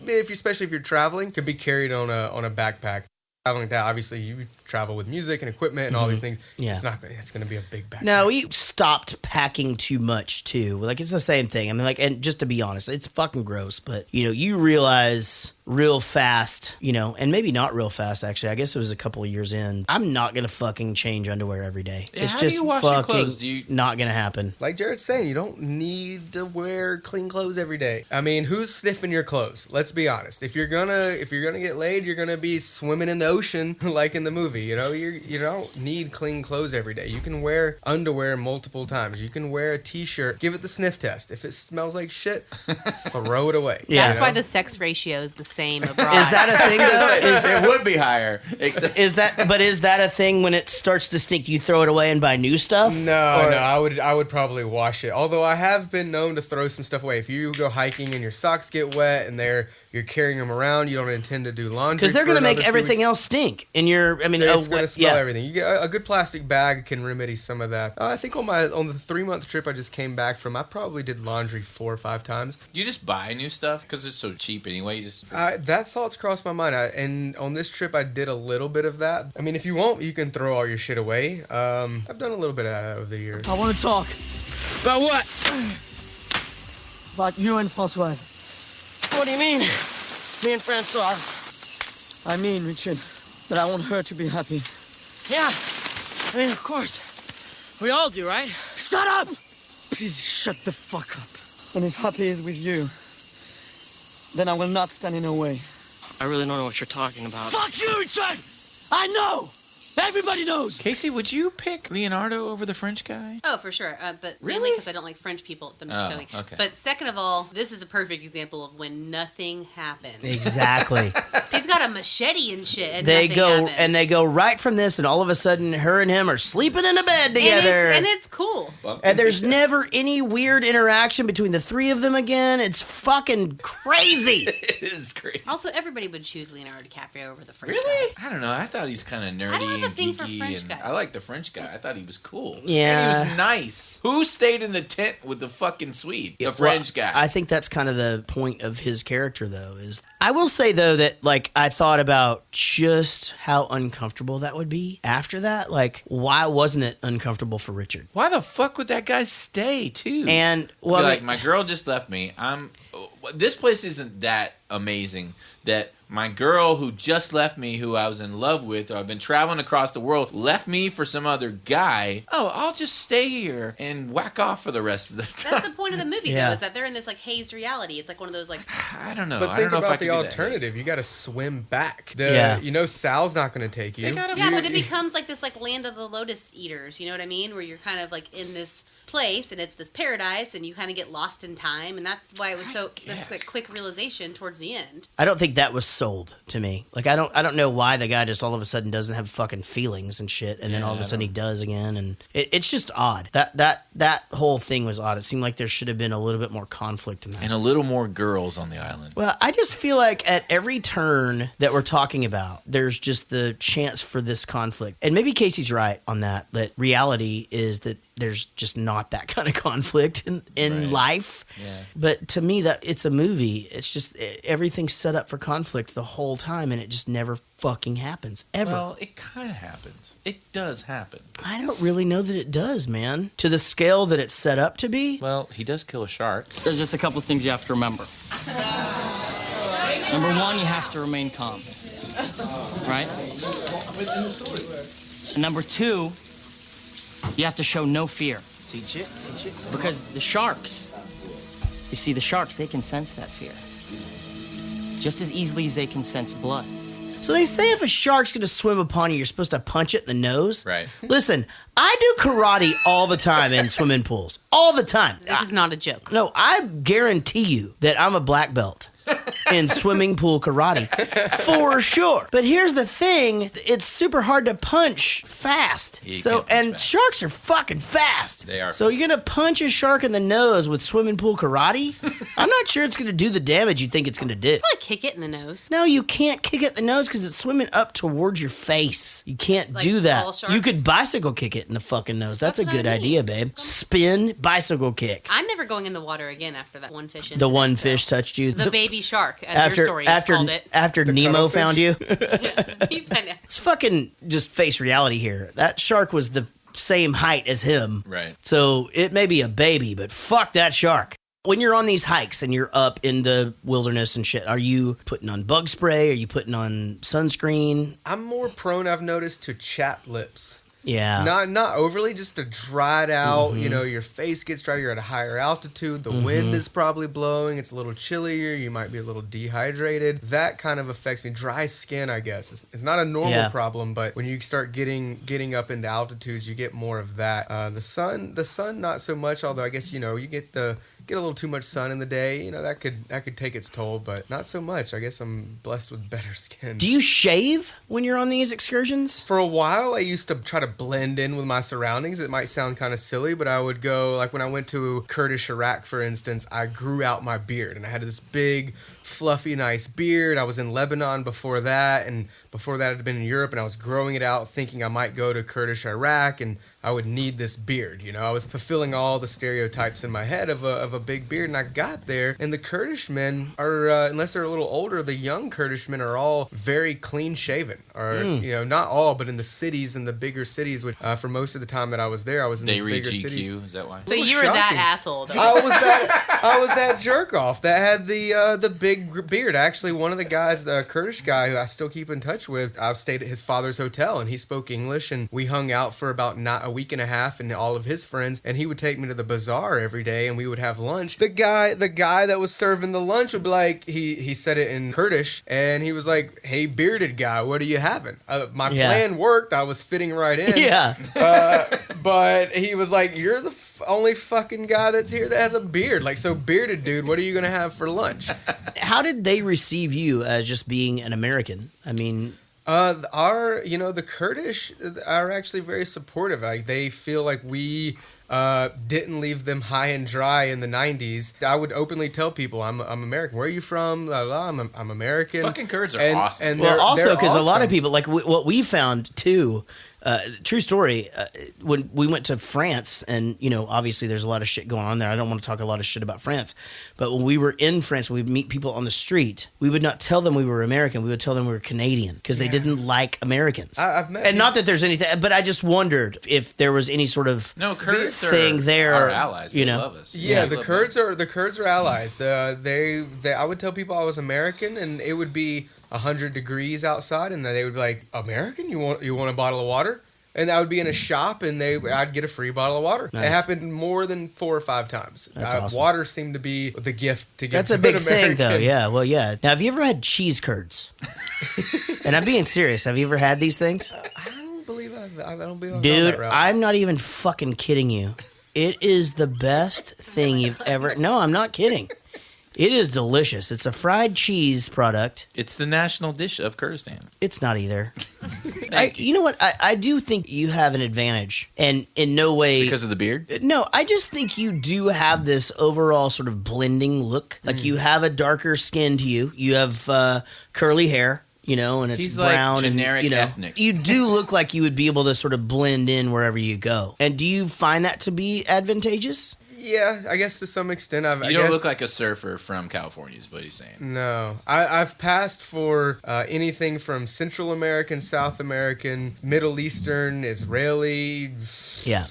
especially if you're traveling, can be carried on a backpack. Traveling like that, obviously you travel with music and equipment and all these things. Yeah. It's going to be a big backpack. No, we stopped packing too much too. Like it's the same thing. I mean, and just to be honest, it's fucking gross. But you realize real fast, and maybe not real fast. Actually, I guess it was a couple of years in. I'm not gonna fucking change underwear every day. Yeah, It's how just do you wash your fucking clothes? not gonna happen. Like Jaret's saying, you don't need to wear clean clothes every day. I mean, who's sniffing your clothes? Let's be honest. If you're gonna get laid, you're gonna be swimming in the ocean like in the movie. You don't need clean clothes every day. You can wear underwear multiple times. You can wear a t-shirt. Give it the sniff test. If it smells like shit, throw it away. Yeah. That's why the sex ratio is the same abroad. Is that a thing though? It would be higher. Is that a thing when it starts to stink? You throw it away and buy new stuff? No, I would probably wash it. Although I have been known to throw some stuff away. If you go hiking and your socks get wet and you're carrying them around, you don't intend to do laundry Because they're going to make everything else stink. And it's going to smell everything. You get a good plastic bag can remedy some of that. I think on the 3-month trip I just came back from, I probably did laundry 4 or 5 times. Do you just buy new stuff because it's so cheap anyway? That thought's crossed my mind. And on this trip I did a little bit of that. I mean, if you want, you can throw all your shit away. I've done a little bit of that over the years. I want to talk. About what? About you and Françoise. What do you mean? Me and Françoise. I mean, Richard, that I want her to be happy. Yeah. I mean, of course. We all do, right? Shut up! Please shut the fuck up. And if happy is with you, then I will not stand in her way. I really don't know what you're talking about. Fuck you, Richard! I know! Everybody knows! Casey, would you pick Leonardo over the French guy? Oh, for sure. But mainly because I don't like French people. I'm just going. Okay. But second of all, this is a perfect example of when nothing happens. Exactly. He's got a machete and shit, and they nothing go happens. and they go right from this, and all of a sudden, her and him are sleeping in a bed together, and it's cool. And there's never any weird interaction between the three of them again. It's fucking crazy. It is crazy. Also, everybody would choose Leonardo DiCaprio over the French Really? guy. I don't know. I thought he's kind of nerdy I don't have a and thing for geeky, French and guys. I like the French guy. I thought he was cool. Yeah. And he was nice. Who stayed in the tent with the fucking Swede? The Well, French guy. I think that's kind of the point of his character, though. Is I will say though that I thought about just how uncomfortable that would be after that. Why wasn't it uncomfortable for Richard? Why the fuck would that guy stay too? And Be like, my girl just left me. this place isn't that amazing that my girl who just left me, who I was in love with, or I've been traveling across the world, left me for some other guy. Oh, I'll just stay here and whack off for the rest of the time. That's the point of the movie, though, is that they're in this like hazed reality. It's like one of those like I don't know. But I think don't know about if I the alternative. You got to swim back. You know, Sal's not going to take you. Yeah, but it becomes like this like land of the lotus eaters. You know what I mean? Where you're kind of like in this place and it's this paradise and you kind of get lost in time, and that's why it was so this like, quick realization towards the end. I don't think that was sold to me. Like I don't know why the guy just all of a sudden doesn't have fucking feelings and shit, and then all of a sudden he does again, and it's just odd. That whole thing was odd. It seemed like there should have been a little bit more conflict in that, and a little more girls on the island. Well, I just feel like at every turn that we're talking about, there's just the chance for this conflict, and maybe Casey's right on that. That reality is that there's just not that kind of conflict in life. Yeah. But to me, that it's a movie. It's just everything's set up for conflict the whole time, and it just never fucking happens ever. Well, it kind of happens. It does happen. I don't really know that it does, man. To the scale that it's set up to be. Well, he does kill a shark. There's just a couple things you have to remember. Number one, you have to remain calm. Right? And number two, you have to show no fear. Teach it. Because the sharks, you see, the sharks, they can sense that fear. Just as easily as they can sense blood. So they say if a shark's going to swim upon you, you're supposed to punch it in the nose. Right. Listen, I do karate all the time in swimming pools. All the time. This is not a joke. No, I guarantee you that I'm a black belt in swimming pool karate. For sure. But here's the thing. It's super hard to punch fast. Sharks are fucking fast. They are. So you're going to punch a shark in the nose with swimming pool karate? I'm not sure it's going to do the damage you think it's going to do. Probably kick it in the nose. No, you can't kick it in the nose because it's swimming up towards your face. You can't Like do that. all sharks? You could bicycle kick it in the fucking nose. That's a what good I mean. idea, babe. Spin, bicycle kick. I'm never going in the water again after that one fish incident. The one fish touched you. The baby shark, as your story called it. After Nemo found you. Yeah, Let's fucking just face reality here. That shark was the same height as him. Right. So it may be a baby, but fuck that shark. When you're on these hikes and you're up in the wilderness and shit, are you putting on bug spray? Are you putting on sunscreen? I'm more prone, I've noticed, to chapped lips. Yeah. Not overly, just to dry it out. You know, your face gets dry. You're at a higher altitude. The wind is probably blowing. It's a little chillier. You might be a little dehydrated. That kind of affects me. Dry skin, I guess. It's not a normal problem, but when you start getting up into altitudes, you get more of that. The sun, not so much. Although I guess you get a little too much sun in the day. You know, that could take its toll, but not so much. I guess I'm blessed with better skin. Do you shave when you're on these excursions? For a while, I used to try to blend in with my surroundings. It might sound kind of silly, but I would go, like when I went to Kurdish, Iraq, for instance, I grew out my beard, and I had this big, fluffy, nice beard. I was in Lebanon before that, and before that I'd been in Europe, and I was growing it out thinking I might go to Kurdish, Iraq, and I would need this beard. You know, I was fulfilling all the stereotypes in my head of a big beard, and I got there, and the Kurdish men are, unless they're a little older, the young Kurdish men are all very clean shaven, or not all, but in the cities, in the bigger cities, which for most of the time that I was there, I was in these bigger cities. Is that why? So you were that asshole, though. I was that jerk off that had the big beard. Actually, one of the guys, the Kurdish guy who I still keep in touch with, I stayed at his father's hotel, and he spoke English, and we hung out for about a week and a half, and all of his friends, and he would take me to the bazaar every day, and we would have lunch. The guy that was serving the lunch would be like, he said it in Kurdish, and he was like, "Hey, bearded guy, what are you having?" My plan worked. I was fitting right in. Yeah. But he was like, "You're the only fucking guy that's here that has a beard. Like, so bearded dude, what are you gonna have for lunch?" How did they receive you as just being an American? I mean, the Kurdish are actually very supportive. Like, they feel like we didn't leave them high and dry in the 90s. I would openly tell people, I'm American. Where are you from? La, la, I'm American. Fucking Kurds are awesome. And also because awesome. a lot of people, like what we found too, True story. When we went to France, and obviously there's a lot of shit going on there. I don't want to talk a lot of shit about France, but when we were in France, we'd meet people on the street. We would not tell them we were American. We would tell them we were Canadian because they didn't like Americans. I've met and not that there's anything, but I just wondered if there was any sort of Kurds thing there. Our allies. They love us. Yeah, the Kurds are allies. They I would tell people I was American, and it would be 100 degrees outside, and they would be like, "American, you want a bottle of water?" And I would be in a shop, and I'd get a free bottle of water. Nice. It happened more than 4 or 5 times. That's awesome. Water seemed to be the gift to give. That's to a big an thing, American. though. Yeah, well, yeah. Now, have you ever had cheese curds? And I'm being serious. Have you ever had these things? I don't believe I've Dude, that route. I'm not even fucking kidding you. It is the best thing you've ever... No, I'm not kidding. It is delicious. It's a fried cheese product. It's the national dish of Kurdistan. It's not either. You know what? I do think you have an advantage, and in no way... Because of the beard? No, I just think you do have this overall sort of blending look. Like you have a darker skin to you. You have curly hair. And it's He's brown like generic and ethnic. You do look like you would be able to sort of blend in wherever you go. And do you find that to be advantageous? Yeah, I guess to some extent. You don't look like a surfer from California, is what he's saying. No. I've passed for anything from Central American, South American, Middle Eastern, Israeli. Yeah.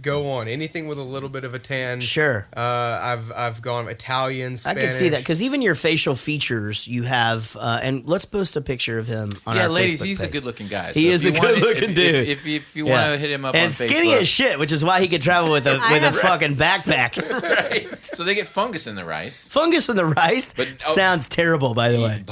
Go on. Anything with a little bit of a tan. Sure. I've gone Italian, Spanish. I can see that because even your facial features, you have. And let's post a picture of him on our ladies, Facebook he's page. a good-looking guy. He is a good-looking dude. If you want to hit him up on Facebook. And skinny as shit, which is why he could travel with a fucking backpack. Right. So they get fungus in the rice. Fungus in the rice sounds terrible, by the way.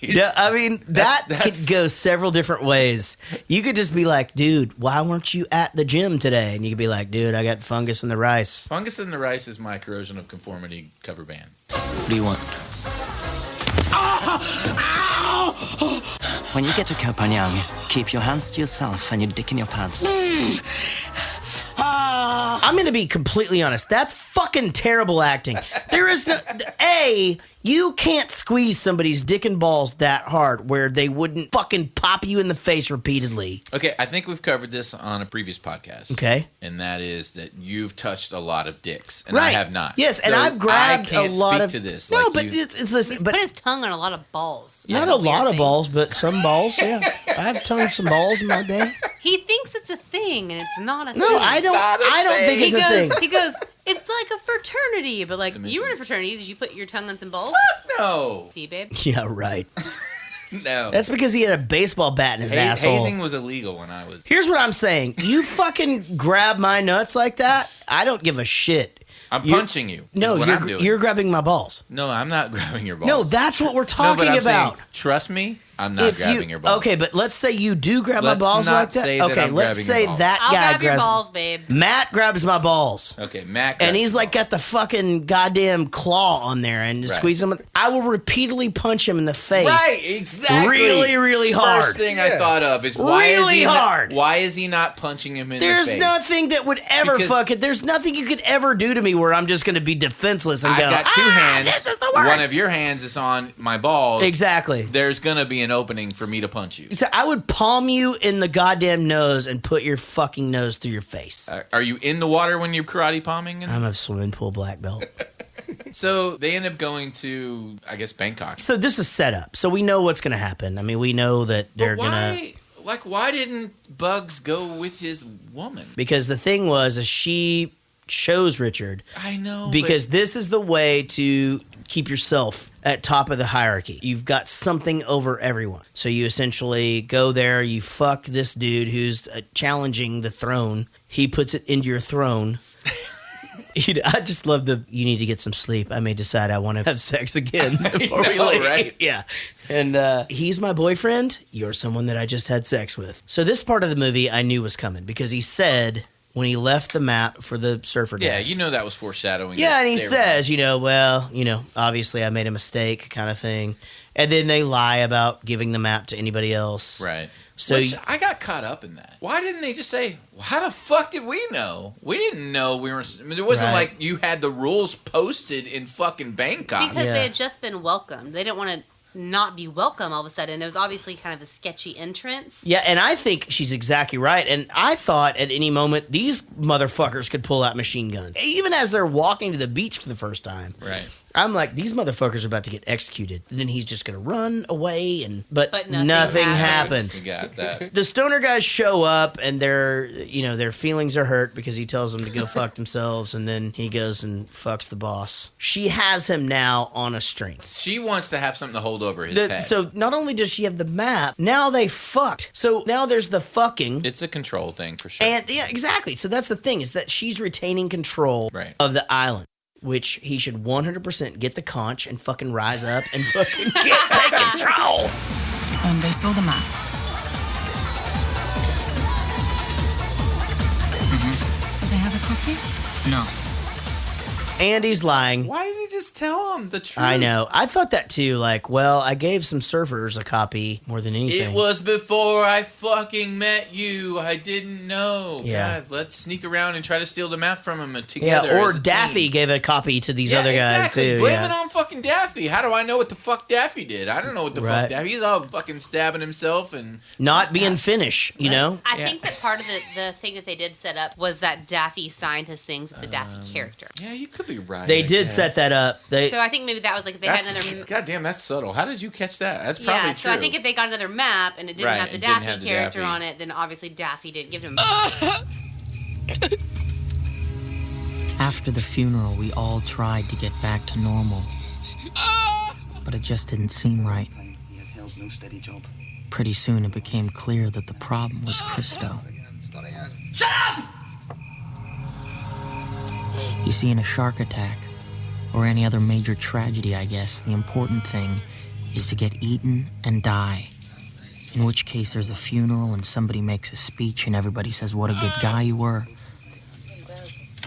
Yeah, I mean, that could go several different ways. You could just be like, dude, why weren't you at the gym today? And you could be like, dude, I got fungus in the rice. Fungus in the Rice is my corrosion of conformity cover band. What do you want? When you get to Koh keep your hands to yourself and your dick in your pants. I'm going to be completely honest. That's fucking terrible acting. There is no... you can't squeeze somebody's dick and balls that hard where they wouldn't fucking pop you in the face repeatedly. Okay, I think we've covered this on a previous podcast. Okay. And that is that you've touched a lot of dicks, and right. I have not. Yes, and So I've grabbed I can't a lot speak of... to this. No, like but you, it's listen, He's but put his tongue on a lot of balls. not a lot of balls, but some balls, yeah. I've tongued some balls in my day. He thinks it's a thing, and it's not a thing. No, I don't think it's a thing. He goes, it's like a fraternity, but like, you were in a fraternity. Did you put your tongue on some balls? Fuck no. See, babe? Yeah, right. No. That's because he had a baseball bat in his asshole. Hazing was illegal when I was... Here's what I'm saying. You fucking grab my nuts like that, I don't give a shit. I'm punching you. No, what I'm doing. you're grabbing my balls. No, I'm not grabbing your balls. No, that's what we're talking I'm about. saying, trust me, I'm not grabbing your balls. Okay, but let's say you do grab my balls not like that. say that Okay, I'm let's grabbing say your balls. that I'll guy grab your grabs balls, babe. Matt grabs my balls. Okay, Matt And he's grabs like got the fucking goddamn claw on there and Right. squeeze him. I will repeatedly punch him in the face. Right, exactly. Really, really hard. First thing I thought of is why Really is he hard. Why is he not punching him in There's the face? nothing that would ever There's nothing you could ever do to me where I'm just going to be defenseless and I've go, got two hands. this is the worst. One of your hands is on my balls. Exactly. There's going to be an opening for me to punch you. So I would palm you in the goddamn nose and put your fucking nose through your face. Are you in the water when you're karate palming? I'm a swimming pool black belt. So they end up going to, I guess, Bangkok. So this is set up. So we know what's going to happen. I mean, we know that they're going to... Why didn't Bugs go with his woman? Because the thing was, is she chose Richard. I know. Because this is the way to keep yourself at top of the hierarchy. You've got something over everyone. So you essentially go there, you fuck this dude who's challenging the throne. He puts it into your throne. I just love you need to get some sleep. I may decide I want to have sex again before we leave. Right? Yeah. And he's my boyfriend. You're someone that I just had sex with. So this part of the movie I knew was coming because he said when he left the map for the surfer Yeah, guys. you know that was foreshadowing. Yeah, and he says, obviously I made a mistake kind of thing. And then they lie about giving the map to anybody else. Right. So Which I got caught up in that. Why didn't they just say, well, how the fuck did we know? We didn't know we were... I mean, it wasn't like you had the rules posted in fucking Bangkok. Because they had just been welcomed. They didn't want to not be welcome all of a sudden. It was obviously kind of a sketchy entrance. Yeah, and I think she's exactly right. And I thought at any moment these motherfuckers could pull out machine guns. Even as they're walking to the beach for the first time. Right. I'm like, these motherfuckers are about to get executed. And then he's just going to run away. But nothing happened. We got that. The stoner guys show up and their feelings are hurt because he tells them to go fuck themselves. And then he goes and fucks the boss. She has him now on a string. She wants to have something to hold over his head. So not only does she have the map, now they fucked. So now there's the fucking. It's a control thing for sure. And yeah, exactly. So that's the thing, is that she's retaining control of the island. Which he should 100% get the conch and fucking rise up and fucking take control. They saw the map. Do they have a copy? No. Andy's lying. Why didn't he just tell him the truth? I know. I thought that too. Like, well, I gave some surfers a copy more than anything. It was before I fucking met you. I didn't know. Yeah. God, let's sneak around and try to steal the map from him together. Yeah, or as a Daffy team. gave a copy to these other guys exactly. too. Blame it on fucking Daffy. How do I know what the fuck Daffy did? I don't know what the Right. fuck Daffy. He's all fucking stabbing himself and not being Finnish, you know? I think that part of the thing that they did set up was that Daffy signed his things with the Daffy character. Yeah, you could be right. They did set that up. So I think maybe that was like if they had another. God damn, that's subtle. How did you catch that? That's probably Yeah, true. so I think if they got another map and it didn't Right, have the it didn't Daffy have the character Daffy. on it, then obviously Daffy didn't give him. After the funeral, we all tried to get back to normal. But it just didn't seem right. Pretty soon it became clear that the problem was Christo. Shut up! You see, in a shark attack, or any other major tragedy, I guess, the important thing is to get eaten and die. In which case there's a funeral and somebody makes a speech and everybody says what a good guy you were.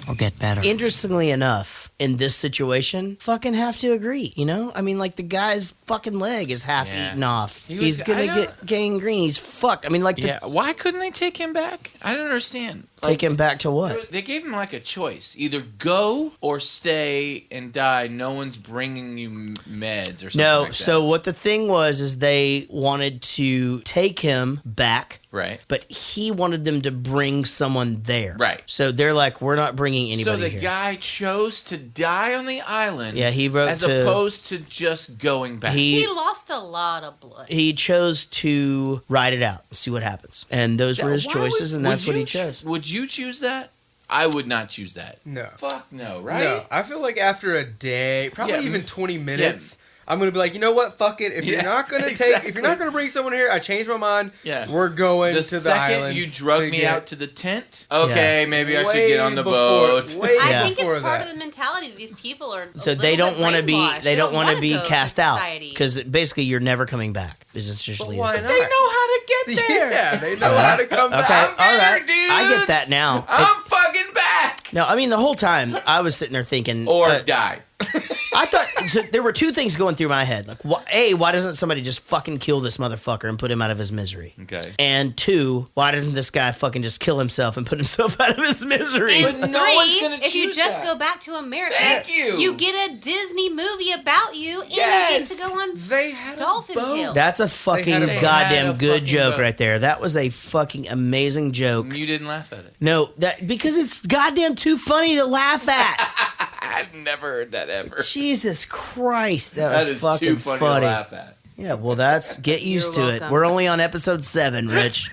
Or get better. Interestingly enough, in this situation, fucking have to agree, you know? I mean, like, the guy's fucking leg is half eaten off. He's gonna get gangrene. He's fucked. I mean, like... Why couldn't they take him back? I don't understand. Take him back to what? They gave him like a choice. Either go or stay and die. No one's bringing you meds or something like that. So what the thing was is they wanted to take him back. Right. But he wanted them to bring someone there. Right. So they're like, we're not bringing anybody So the here. guy chose to die on the island. Yeah, he wrote as to- opposed to just going back. He lost a lot of blood. He chose to ride it out and see what happens. And those were his choices, and that's what he chose. Would you choose that? I would not choose that. No. Fuck no, right? No, I feel like after a day, probably Yeah, even 20 minutes, I'm gonna be like, you know what? Fuck it. If you're not gonna if you're not gonna bring someone here, I changed my mind. Yeah. We're going The to the second island. you drug to me get- out to the tent, okay, maybe I should Way get on the before- boat. way I think before it's part that. of the mentality that these people are. So they don't want to be. They don't want to be go to cast out society. because basically you're never coming back. Because it's just leaving. why not? They know how to get there. Yeah, they know how to come Okay, back. all right. dudes. I get that now. I'm fucking back. No, I mean the whole time I was sitting there thinking, Or die. I thought so there were two things going through my head. Like, why doesn't somebody just fucking kill this motherfucker and put him out of his misery? Okay. And two, why doesn't this guy fucking just kill himself and put himself out of his misery? And But three, no one's gonna if you choose just that. go back to America, Thank you. You get a Disney movie about you, and Yes. you get to go on They had dolphin hills. That's a fucking had a goddamn boat. good Fucking joke boat. right there. That was a fucking amazing joke. You didn't laugh at it. No, that because it's goddamn too funny to laugh at. I've never heard that ever. Jesus Christ, that That was is fucking too funny to laugh at. Yeah, well, that's get used to You're it. welcome. We're only on episode 7, Rich.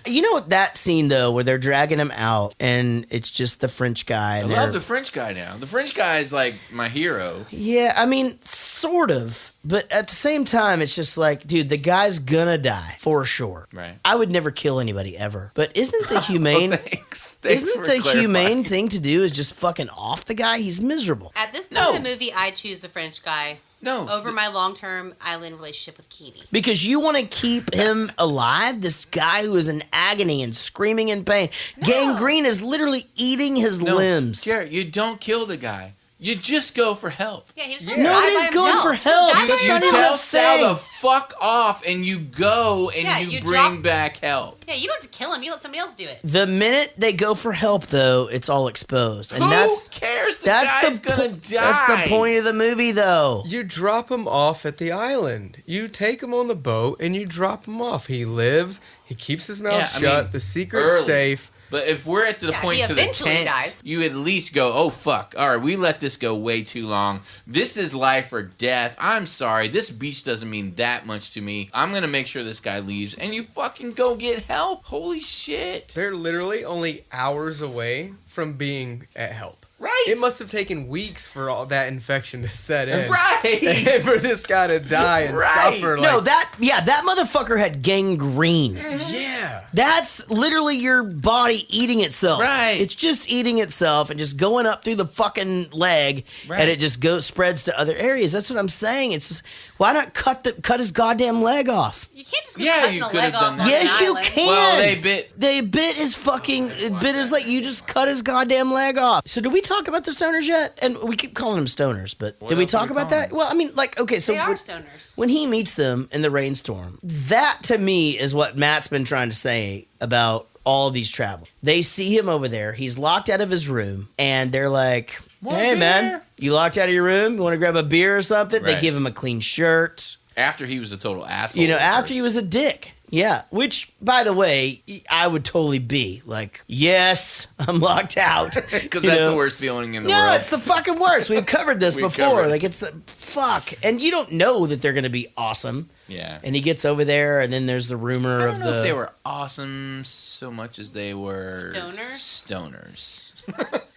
You know what, that scene though, where they're dragging him out, and it's just the French guy. I And love they're- the French guy now. The French guy is like my hero. Yeah, I mean, sort of. But at the same time, it's just like, dude, the guy's gonna die for sure. Right. I would never kill anybody ever. But isn't the humane? Thanks isn't for the clarifying. humane thing to do is just fucking off the guy? He's miserable. At this point in the movie, I choose the French guy No. over my long-term island relationship with Keeney. Because you want to keep him alive, this guy who is in agony and screaming in pain. Gangrene is literally eating his No, limbs. Jaret, you don't kill the guy. You just go for help. Yeah, he just Nobody's going for help. You tell Sal to fuck off, and you go and you bring back help. Yeah, you don't have to kill him. You let somebody else do it. The minute they go for help, though, it's all exposed. And Who that's cares? The that's guy's the gonna die. That's the point of the movie, though. You drop him off at the island. You take him on the boat and you drop him off. He lives. He keeps his mouth shut. The secret's safe. But if we're at the point to the tent, you at least go, oh, fuck. All right, we let this go way too long. This is life or death. I'm sorry. This beach doesn't mean that much to me. I'm going to make sure this guy leaves. And you fucking go get help. Holy shit. They're literally only hours away from being at help. Right. It must have taken weeks for all that infection to set in. Right. And for this guy to die and suffer. No, that motherfucker had gangrene. Yeah. That's literally your body eating itself. Right. It's just eating itself and just going up through the fucking leg, and it just spreads to other areas. That's what I'm saying. It's just, why not cut his goddamn leg off? You can't just go cutting the leg off on an Yes, you island. can. Well, they bit his fucking bit his leg. You just cut his goddamn leg off. So did we talk about the stoners yet? And we keep calling them stoners, but did we talk about that? Well, I mean, like, okay, so They are stoners. when he meets them in the rainstorm, that to me is what Matt's been trying to say about all of these travel. They see him over there. He's locked out of his room, and they're like, "Hey, man, you locked out of your room? You want to grab a beer or something?" They Right. give him a clean shirt. After he was a total asshole. You know, after he was a dick. Yeah, which, by the way, I would totally be like, yes, I'm locked out. Because that's the worst feeling in the world. No, it's the fucking worst. We've covered this before. Like, it's fuck. And you don't know that they're going to be awesome. Yeah. And he gets over there, and then there's the rumor I of don't know if they were awesome so much as they were... Stoners.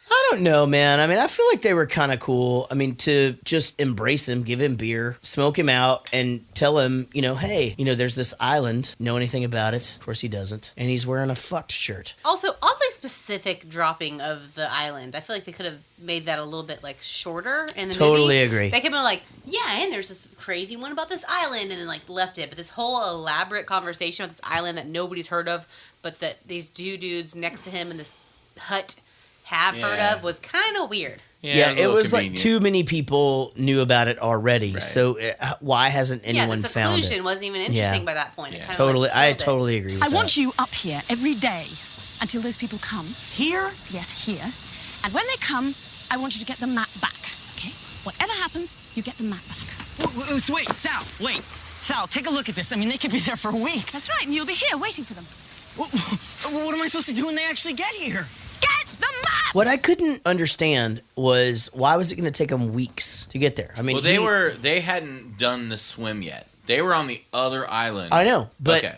I don't know, man. I mean, I feel like they were kind of cool. I mean, to just embrace him, give him beer, smoke him out, and tell him, you know, hey, you know, there's this island. Know anything about it? Of course he doesn't. And he's wearing a fucked shirt. Also, oddly specific dropping of the island. I feel like they could have made that a little bit like shorter in the movie. Totally agree. They could have been like, yeah, and there's this crazy one about this island, and then like left it. But this whole elaborate conversation about this island that nobody's heard of, but that these two dudes next to him in this hut have heard of was kind of weird. Yeah, it was like too many people knew about it already. Right. So why hasn't anyone the found it? seclusion wasn't even interesting by that point. It kind totally, of like I totally agree with that. I want you up here every day until those people come. Here? Yes, here. And when they come, I want you to get the map back, okay? Whatever happens, you get the map back. Wait, Sal, wait. Sal, take a look at this. I mean, they could be there for weeks. That's right, and you'll be here waiting for them. What am I supposed to do when they actually get here? Get the map! What I couldn't understand was why was it going to take them weeks to get there? I mean, well, they hadn't done the swim yet. They were on the other island. I know, but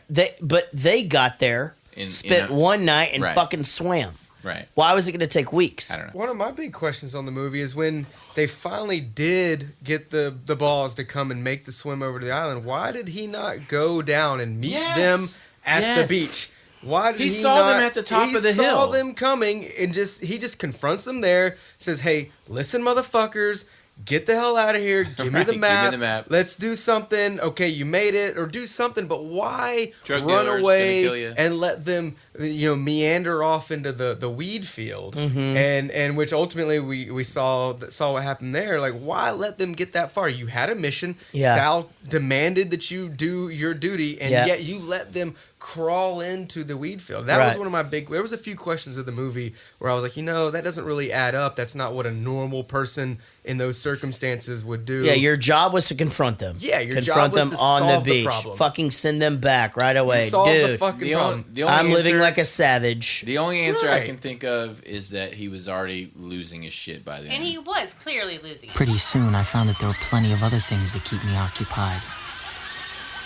they got there, spent one night, and fucking swam. Right. Why was it going to take weeks? I don't know. One of my big questions on the movie is when they finally did get the balls to come and make the swim over to the island, why did he not go down and meet them at the beach? Why did he saw them at the top of the hill. He saw them coming and he just confronts them there, says, "Hey, listen, motherfuckers, get the hell out of here. Give me the map. Give me the map. Let's do something. Okay, you made it, or do something." But why Drug run dealers away gonna kill you. and let them, meander off into the weed field, and which ultimately we saw what happened there. Like, why let them get that far? You had a mission. Yeah. Sal demanded that you do your duty, and yet you let them crawl into the weed field. That was one of my there was a few questions of the movie where I was like, that doesn't really add up. That's not what a normal person in those circumstances would do. Yeah, your job was to confront them. Yeah, your confront job was them to on solve the the beach. problem. Fucking send them back right away. Solve Dude, the fucking problem. I'm living like a savage. The only answer I can think of is that he was already losing his shit by then. And he was clearly losing it. Pretty soon, I found that there were plenty of other things to keep me occupied.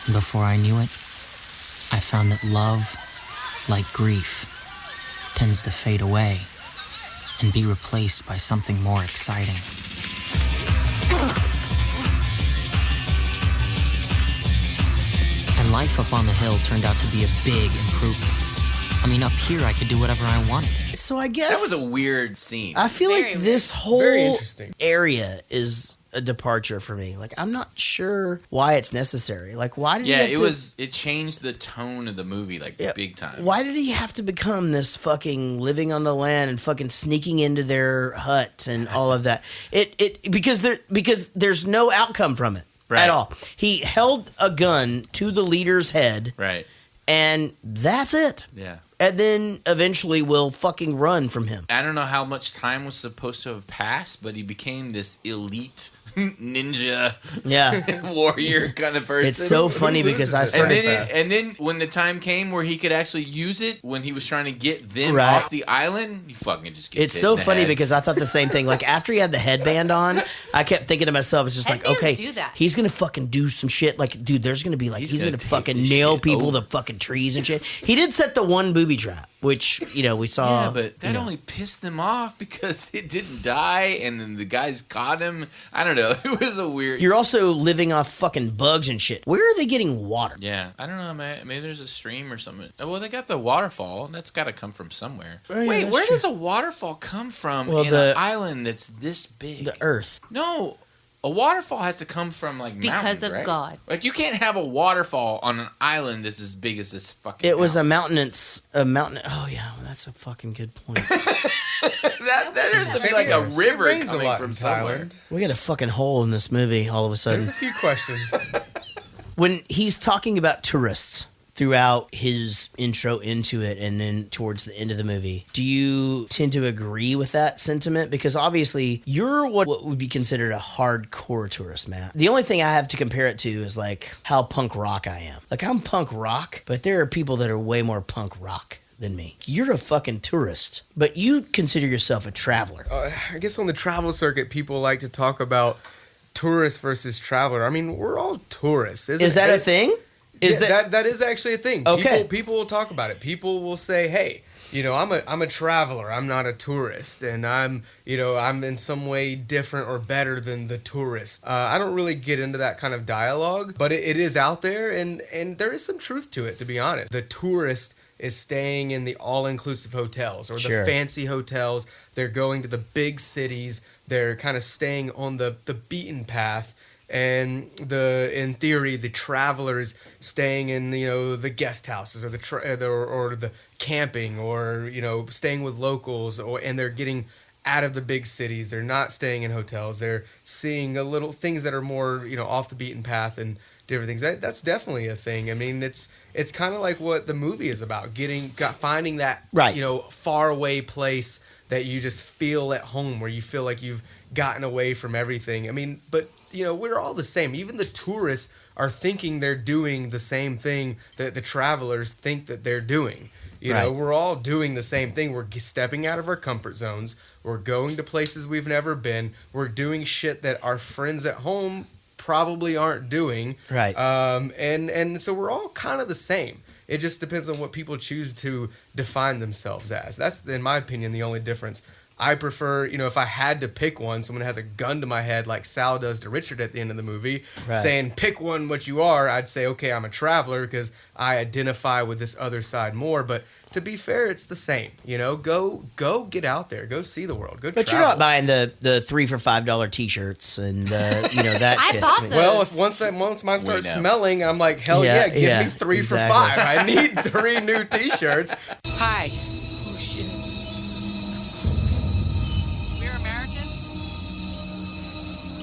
And before I knew it, I found that love, like grief, tends to fade away and be replaced by something more exciting. And life up on the hill turned out to be a big improvement. I mean, up here, I could do whatever I wanted. So I guess that was a weird scene. I feel like this whole Very interesting area is a departure for me. Like, I'm not sure why it's necessary. Like, why did he have it changed the tone of the movie, like, big time. Why did he have to become this fucking living on the land and fucking sneaking into their hut and all of that? Because there's no outcome from it at all. He held a gun to the leader's head. Right. And that's it. Yeah. And then eventually will fucking run from him. I don't know how much time was supposed to have passed, but he became this elite ninja warrior kind of person. It's so funny because I started and then when the time came where he could actually use it, when he was trying to get them off the island, he fucking just gets It's hit so in the funny head. because I thought the same thing. Like, after he had the headband on, I kept thinking to myself, it's just Headbands like, okay, do that. he's going to fucking do some shit. Like, dude, there's going to be like, he's going to fucking nail people to fucking trees and shit. He did set the one booby trap, which, we saw. Yeah, but that only pissed them off because it didn't die, and then the guys caught him. I don't know. It was a weird... You're also living off fucking bugs and shit. Where are they getting water? Yeah, I don't know. Maybe there's a stream or something. Well, they got the waterfall. That's got to come from somewhere. Oh, yeah, Wait, where true. does a waterfall come from Well, in an island that's this big? The Earth. No, a waterfall has to come from Because mountains, of right? God. Like, you can't have a waterfall on an island that's as big as this fucking. It was house. a mountain. Oh yeah, well, that's a fucking good point. that has to be like a river It rains a coming lot from in somewhere. Thailand. We got a fucking hole in this movie all of a sudden. There's a few questions. When he's talking about tourists throughout his intro into it and then towards the end of the movie, do you tend to agree with that sentiment? Because obviously you're what would be considered a hardcore tourist, Matt. The only thing I have to compare it to is like how punk rock I am. Like, I'm punk rock, but there are people that are way more punk rock than me. You're a fucking tourist, but you consider yourself a traveler. I guess on the travel circuit, people like to talk about tourist versus traveler. I mean, we're all tourists. Is that a thing? That is actually a thing. Okay. People will talk about it. People will say, "Hey, I'm a traveler. I'm not a tourist, and I'm in some way different or better than the tourist." I don't really get into that kind of dialogue, but it is out there, and there is some truth to it, to be honest. The tourist is staying in the all-inclusive hotels or the fancy hotels. They're going to the big cities. They're kind of staying on the beaten path. And in theory, the travelers staying in the guest houses or the camping or staying with locals, and they're getting out of the big cities. They're not staying in hotels. They're seeing a little things that are more off the beaten path and different things. That's definitely a thing. I mean, it's kind of like what the movie is about: finding that far away place that you just feel at home, where you feel like you've gotten away from everything. I mean, but we're all the same. Even the tourists are thinking they're doing the same thing that the travelers think that they're doing. We're all doing the same thing. We're stepping out of our comfort zones. We're going to places we've never been. We're doing shit that our friends at home probably aren't doing. Right. And so we're all kind of the same. It just depends on what people choose to define themselves as. That's, in my opinion, the only difference. I prefer, if I had to pick one, someone has a gun to my head like Sal does to Richard at the end of the movie, saying, pick one what you are, I'd say, okay, I'm a traveler because I identify with this other side more. But to be fair, it's the same. Go get out there. Go see the world. Go But travel. you're not buying the 3 for $5 t-shirts and that I shit. bought those. Well, if once mine starts smelling, I'm like, hell yeah, give me 3 for $5. I need 3 new t-shirts. Hi. Oh, shit. We're Americans?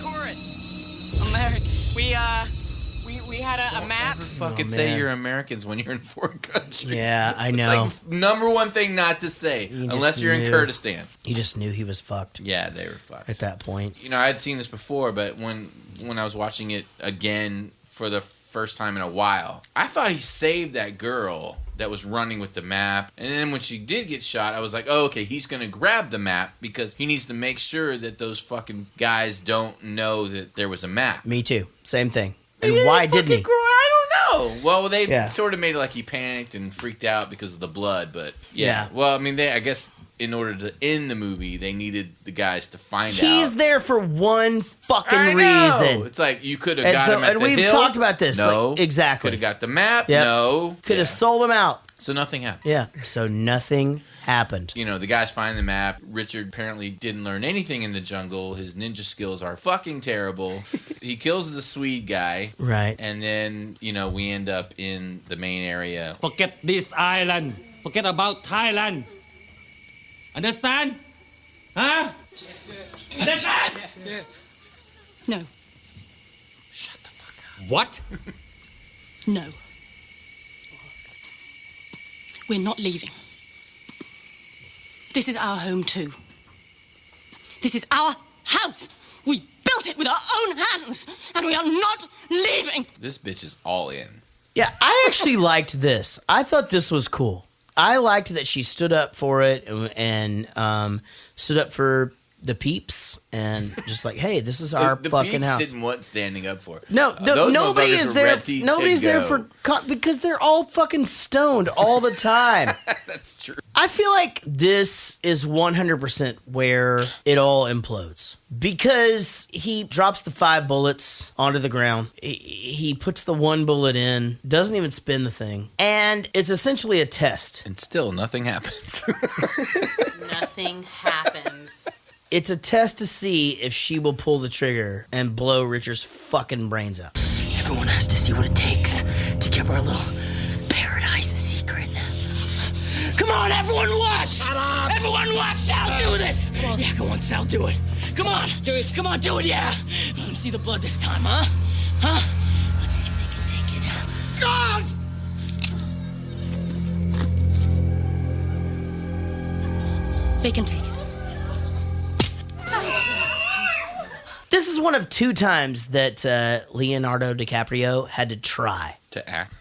Tourists. American. We had a map. Fucking say you're Americans when you're in a foreign country. Yeah, I know. It's like number one thing not to say, unless you're in Kurdistan. You just knew he was fucked. Yeah, they were fucked at that point. I had seen this before, but when I was watching it again for the first time in a while, I thought he saved that girl that was running with the map. And then when she did get shot, I was like, oh, okay, he's going to grab the map because he needs to make sure that those fucking guys don't know that there was a map. Me too. Same thing. And why didn't he? I don't know. Well, they sort of made it like he panicked and freaked out because of the blood, but yeah. Well, I mean, I guess in order to end the movie, they needed the guys to find out. He's there for one fucking reason. It's like you could have got him at the hill. And we've talked about this. No. Exactly. Could have got the map. Yep. No. Could have sold him out. So nothing happened. Yeah, so nothing happened. You know, the guys find the map. Richard apparently didn't learn anything in the jungle. His ninja skills are fucking terrible. He kills the Swede guy. Right. And then, you know, we end up in the main area. Forget this island. Forget about Thailand. Understand? Huh? Understand? No. What? No. We're not leaving. This is our home too. This is our house. We built it with our own hands, and we are not leaving. This bitch is all in. Yeah, I actually liked this. I thought this was cool. I liked that she stood up for it and stood up for the peeps and just like, hey, this is our the fucking peeps house. Didn't want standing up for it. No, Those nobody motherfuckers is were there. red teeth Nobody's to there go. because they're all fucking stoned all the time. That's true. I feel like this is 100% where it all implodes because he drops the 5 bullets onto the ground. He puts the 1 bullet in, doesn't even spin the thing, and it's essentially a test. And still nothing happens. Nothing happens. It's a test to see if she will pull the trigger and blow Richard's fucking brains out. Everyone has to see what it takes to keep our little paradise a secret. Come on, everyone watch! Shut up! Everyone watch Sal do this! Yeah, go on, Sal, do it. Come on, do it. Come on, do it, yeah. Let them see the blood this time, huh? Huh? Let's see if they can take it. God! They can take it. This is one of 2 times that Leonardo DiCaprio had to try To act.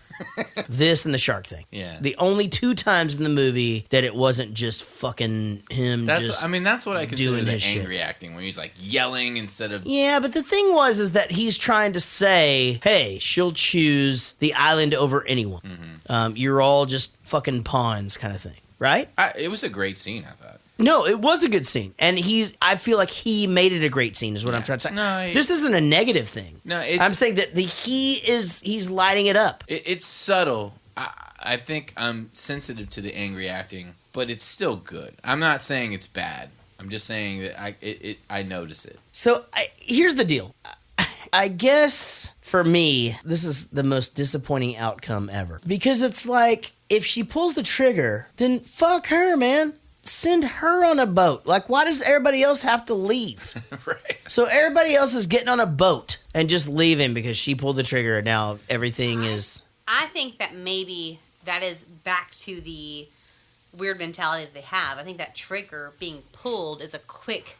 this and the shark thing. Yeah. The only 2 times in the movie that it wasn't just fucking him That's what I consider doing the his shit. angry acting, where he's like yelling instead of... Yeah, but the thing is that he's trying to say, hey, she'll choose the island over anyone. Mm-hmm. You're all just fucking pawns kind of thing, right? It was a great scene, I thought. No, it was a good scene. And I feel like he made it a great scene is what I'm trying to say. No, this isn't a negative thing. No, it's... I'm saying that he's lighting it up. It's subtle. I think I'm sensitive to the angry acting, but it's still good. I'm not saying it's bad. I'm just saying that I notice it. So here's the deal. I guess for me, this is the most disappointing outcome ever. Because it's like, if she pulls the trigger, then fuck her, man. Send her on a boat. Like, why does everybody else have to leave? Right. So everybody else is getting on a boat and just leaving because she pulled the trigger and now everything is... I think that maybe that is back to the weird mentality that they have. I think that trigger being pulled is a quick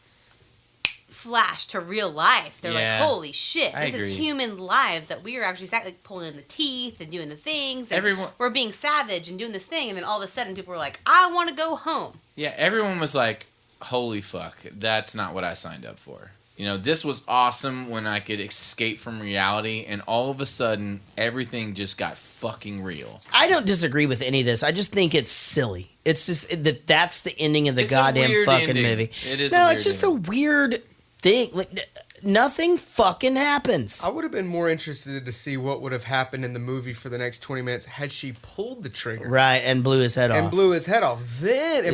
flash to real life. They're Yeah. like, holy shit, I this is agree. human lives that we are actually like pulling in the teeth and doing the things. And we're being savage and doing this thing. And then all of a sudden people are like, I want to go home. Yeah, everyone was like, holy fuck, that's not what I signed up for. You know, this was awesome when I could escape from reality, and all of a sudden, everything just got fucking real. I don't disagree with any of this. I just think it's silly. It's just that's the ending of the It's a goddamn weird fucking ending. movie. It is No, a weird it's just a weird thing. Like, nothing fucking happens. I would have been more interested to see what would have happened in the movie for the next 20 minutes had she pulled the trigger. Right, and blew his head off. Blew his head off. Then,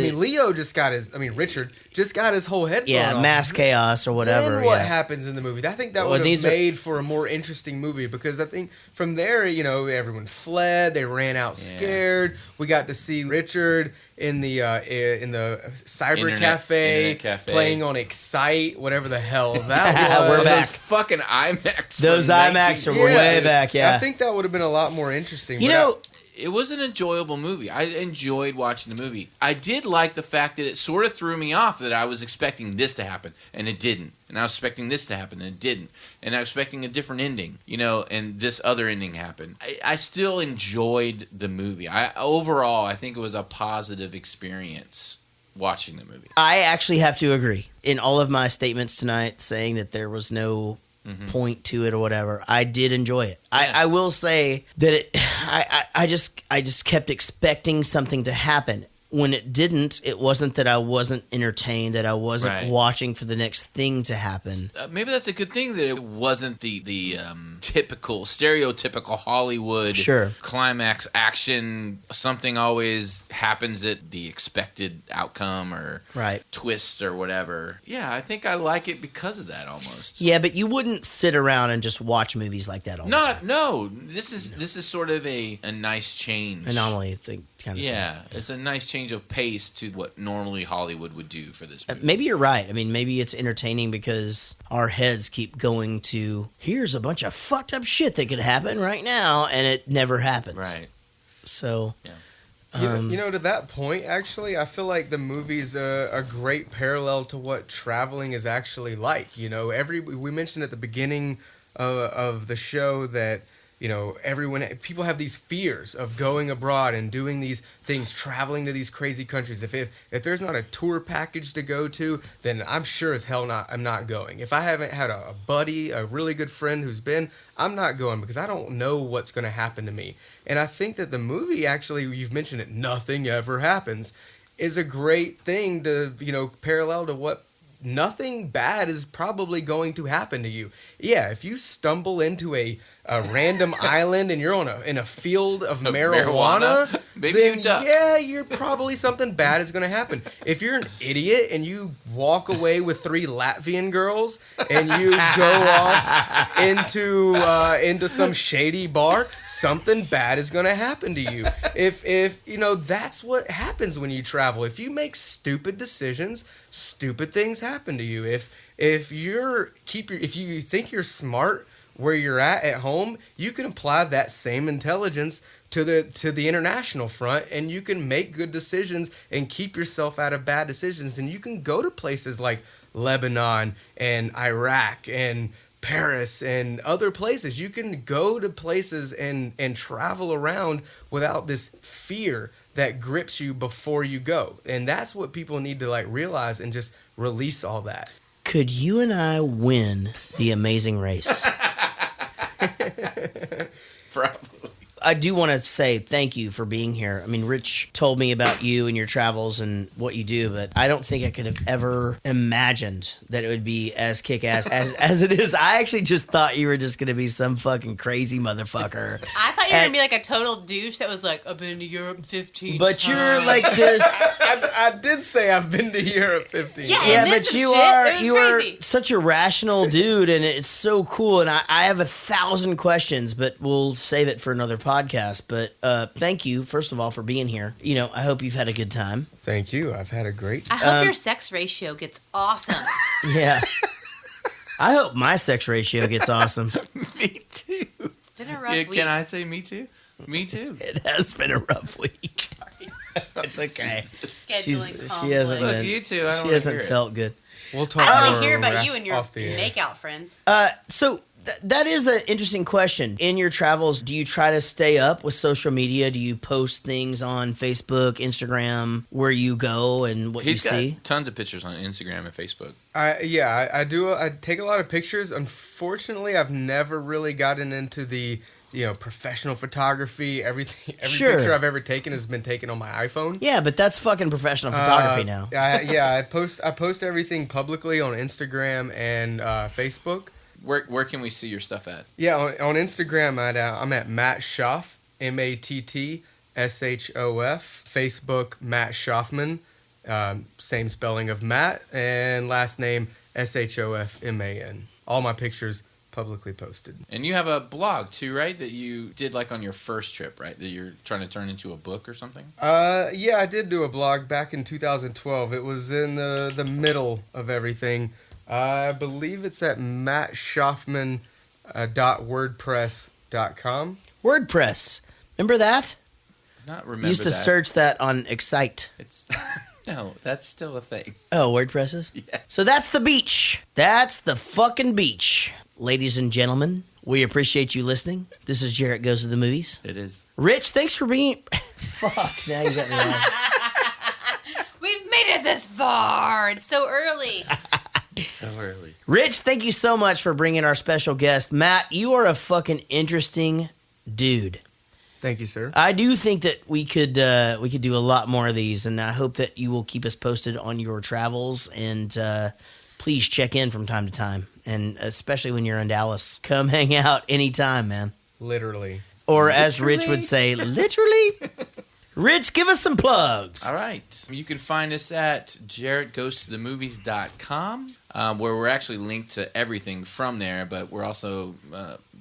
Richard just got his whole head blown off. mass chaos or whatever. Then what yeah. happens in the movie? I think that Well, would have these are- made for a more interesting movie because I think from there, everyone fled. They ran out scared. We got to see Richard in the cyber Internet cafe playing on Excite, whatever the hell that was. We're back. Those fucking IMAX. Those from IMAX are way back, yeah. I think that would have been a lot more interesting. It was an enjoyable movie. I enjoyed watching the movie. I did like the fact that it sort of threw me off that I was expecting this to happen, and it didn't. And I was expecting this to happen, and it didn't. And I was expecting a different ending, and this other ending happened. I still enjoyed the movie. Overall, I think it was a positive experience watching the movie. I actually have to agree. In all of my statements tonight saying that there was no point to it or whatever, I did enjoy it. Yeah. I will say that I just kept expecting something to happen. When it didn't, it wasn't that I wasn't entertained, that I wasn't watching for the next thing to happen. Maybe that's a good thing that it wasn't the stereotypical Hollywood climax action. Something always happens at the expected outcome or twist or whatever. Yeah, I think I like it because of that almost. Yeah, but you wouldn't sit around and just watch movies like that all the time. No. This is sort of a nice change. Anomaly, I think. Kind of thing. It's a nice change of pace to what normally Hollywood would do for this movie. Maybe you're right. I mean, maybe it's entertaining because our heads keep going to, here's a bunch of fucked up shit that could happen right now, and it never happens. Right. So... Yeah. You know, to that point, actually, I feel like the movie's a great parallel to what traveling is actually like. You know, we mentioned at the beginning of the show that, you know, people have these fears of going abroad and doing these things, traveling to these crazy countries. If there's not a tour package to go to, then I'm sure as hell I'm not going. If I haven't had a buddy, a really good friend who's been, I'm not going because I don't know what's going to happen to me. And I think that the movie, actually, you've mentioned it, Nothing Ever Happens, is a great thing to, you know, parallel to what nothing bad is probably going to happen to you. Yeah, if you stumble into a random island and you're in a field of marijuana, maybe then you duck. Yeah, you're probably something bad is going to happen. If you're an idiot and you walk away with 3 Latvian girls and you go off into some shady bar, something bad is going to happen to you. If you know, that's what happens when you travel. If you make stupid decisions, stupid things happen to you. If you think you're smart where you're at home, you can apply that same intelligence to the international front, and you can make good decisions and keep yourself out of bad decisions. And you can go to places like Lebanon and Iraq and Paris and other places. You can go to places and travel around without this fear that grips you before you go. And that's what people need to like realize and just release all that. Could you and I win the Amazing Race? Probably. I do want to say thank you for being here. I mean, Rich told me about you and your travels and what you do, but I don't think I could have ever imagined that it would be as kick-ass as it is. I actually just thought you were just going to be some fucking crazy motherfucker. I thought you were going to be like a total douche that was like, I've been to Europe 15 But times. you're like this... I did say I've been to Europe 15 times. Yeah, but you are such a rational dude, and it's so cool. And I have 1,000 questions, but we'll save it for another podcast. But thank you, first of all, for being here. You know, I hope you've had a good time. Thank you. I've had a great time. I hope your sex ratio gets awesome. Yeah. I hope my sex ratio gets awesome. Me too. It's been a rough week. Can I say me too? Me too. It has been a rough week. It's okay. Scheduling she hasn't Look, been. you two, I don't she hasn't hear it. felt good. We'll talk I more want to hear about you and your off the air. makeout friends. So that is an interesting question. In your travels, do you try to stay up with social media? Do you post things on Facebook, Instagram, where you go and what you see? He's got tons of pictures on Instagram and Facebook. I do. I take a lot of pictures. Unfortunately, I've never really gotten into the professional photography. Every picture I've ever taken has been taken on my iPhone. Yeah, but that's fucking professional photography now. I post everything publicly on Instagram and Facebook. Where can we see your stuff at? Yeah, on Instagram I'm at Matt Schoff, MattShoff. Facebook, Matt Shofman, same spelling of Matt, and last name Shofman. All my pictures publicly posted. And you have a blog too, right? That you did like on your first trip, right? That you're trying to turn into a book or something? Yeah, I did do a blog back in 2012. It was in the middle of everything. I believe it's at mattshoffman.wordpress.com. WordPress. Remember that? Not You remember used to that. search that on Excite. No, that's still a thing. Oh, WordPresses? Yeah. So that's the beach. That's the fucking beach. Ladies and gentlemen, we appreciate you listening. This is Jaret Goes to the Movies. It is. Rich, thanks for being... Fuck, now you got me on. We've made it this far. It's so early. It's so early. Rich, thank you so much for bringing our special guest. Matt, you are a fucking interesting dude. Thank you, sir. I do think that we could do a lot more of these, and I hope that you will keep us posted on your travels, and please check in from time to time. And especially when you're in Dallas, come hang out anytime, man. Literally. Or as Rich would say, literally. Rich, give us some plugs. All right. You can find us at jaretgoestothemovies.com, where we're actually linked to everything from there, but we're also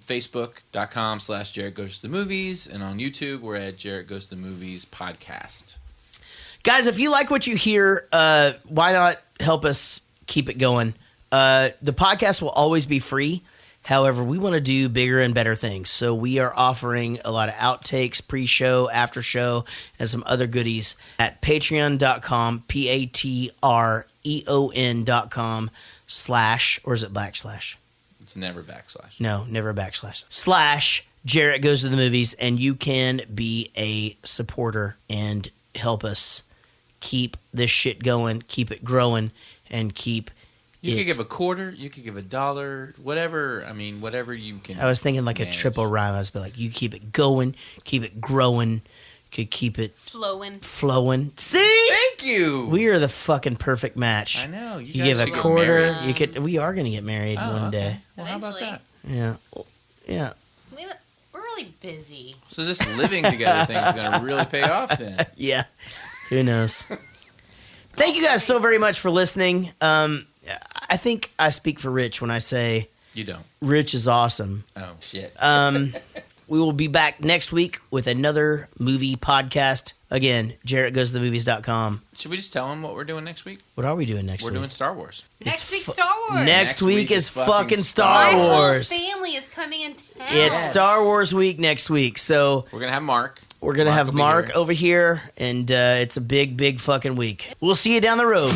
facebook.com/jaretgoestothemovies, and on YouTube, we're at Jaret Goes to the Movies podcast. Guys, if you like what you hear, why not help us keep it going? The podcast will always be free. However, we want to do bigger and better things. So we are offering a lot of outtakes, pre-show, after-show, and some other goodies at patreon.com, patreon.com / or is it /? It's never /. No, never / Jaret Goes to the Movies, and you can be a supporter and help us keep this shit going, keep it growing, and keep You could give a quarter, you could give $1, whatever. I mean, whatever you can. I was thinking like manage. a triple rhyme. I was like, you keep it going, keep it growing, could keep it flowing. See? Thank you. We are the fucking perfect match. I know. You give a quarter. You could. We are going to get married one okay. day. Well, how about that? Yeah. Yeah. We're really busy. So this living together thing is going to really pay off then. Yeah. Who knows? Thank you guys so very much for listening. I think I speak for Rich when I say you don't. Rich is awesome. Oh shit. We will be back next week with another movie podcast. Again, JaretGoesToTheMovies.com. Should we just tell them what we're doing next week? What are we doing next week? We're doing Star Wars. Next week's Star Wars. Next week is fucking Star My Wars. whole family is coming in town. It's Star Wars week next week. So we're going to have Mark. We're going to have Mark over here, and it's a big, big fucking week. We'll see you down the road.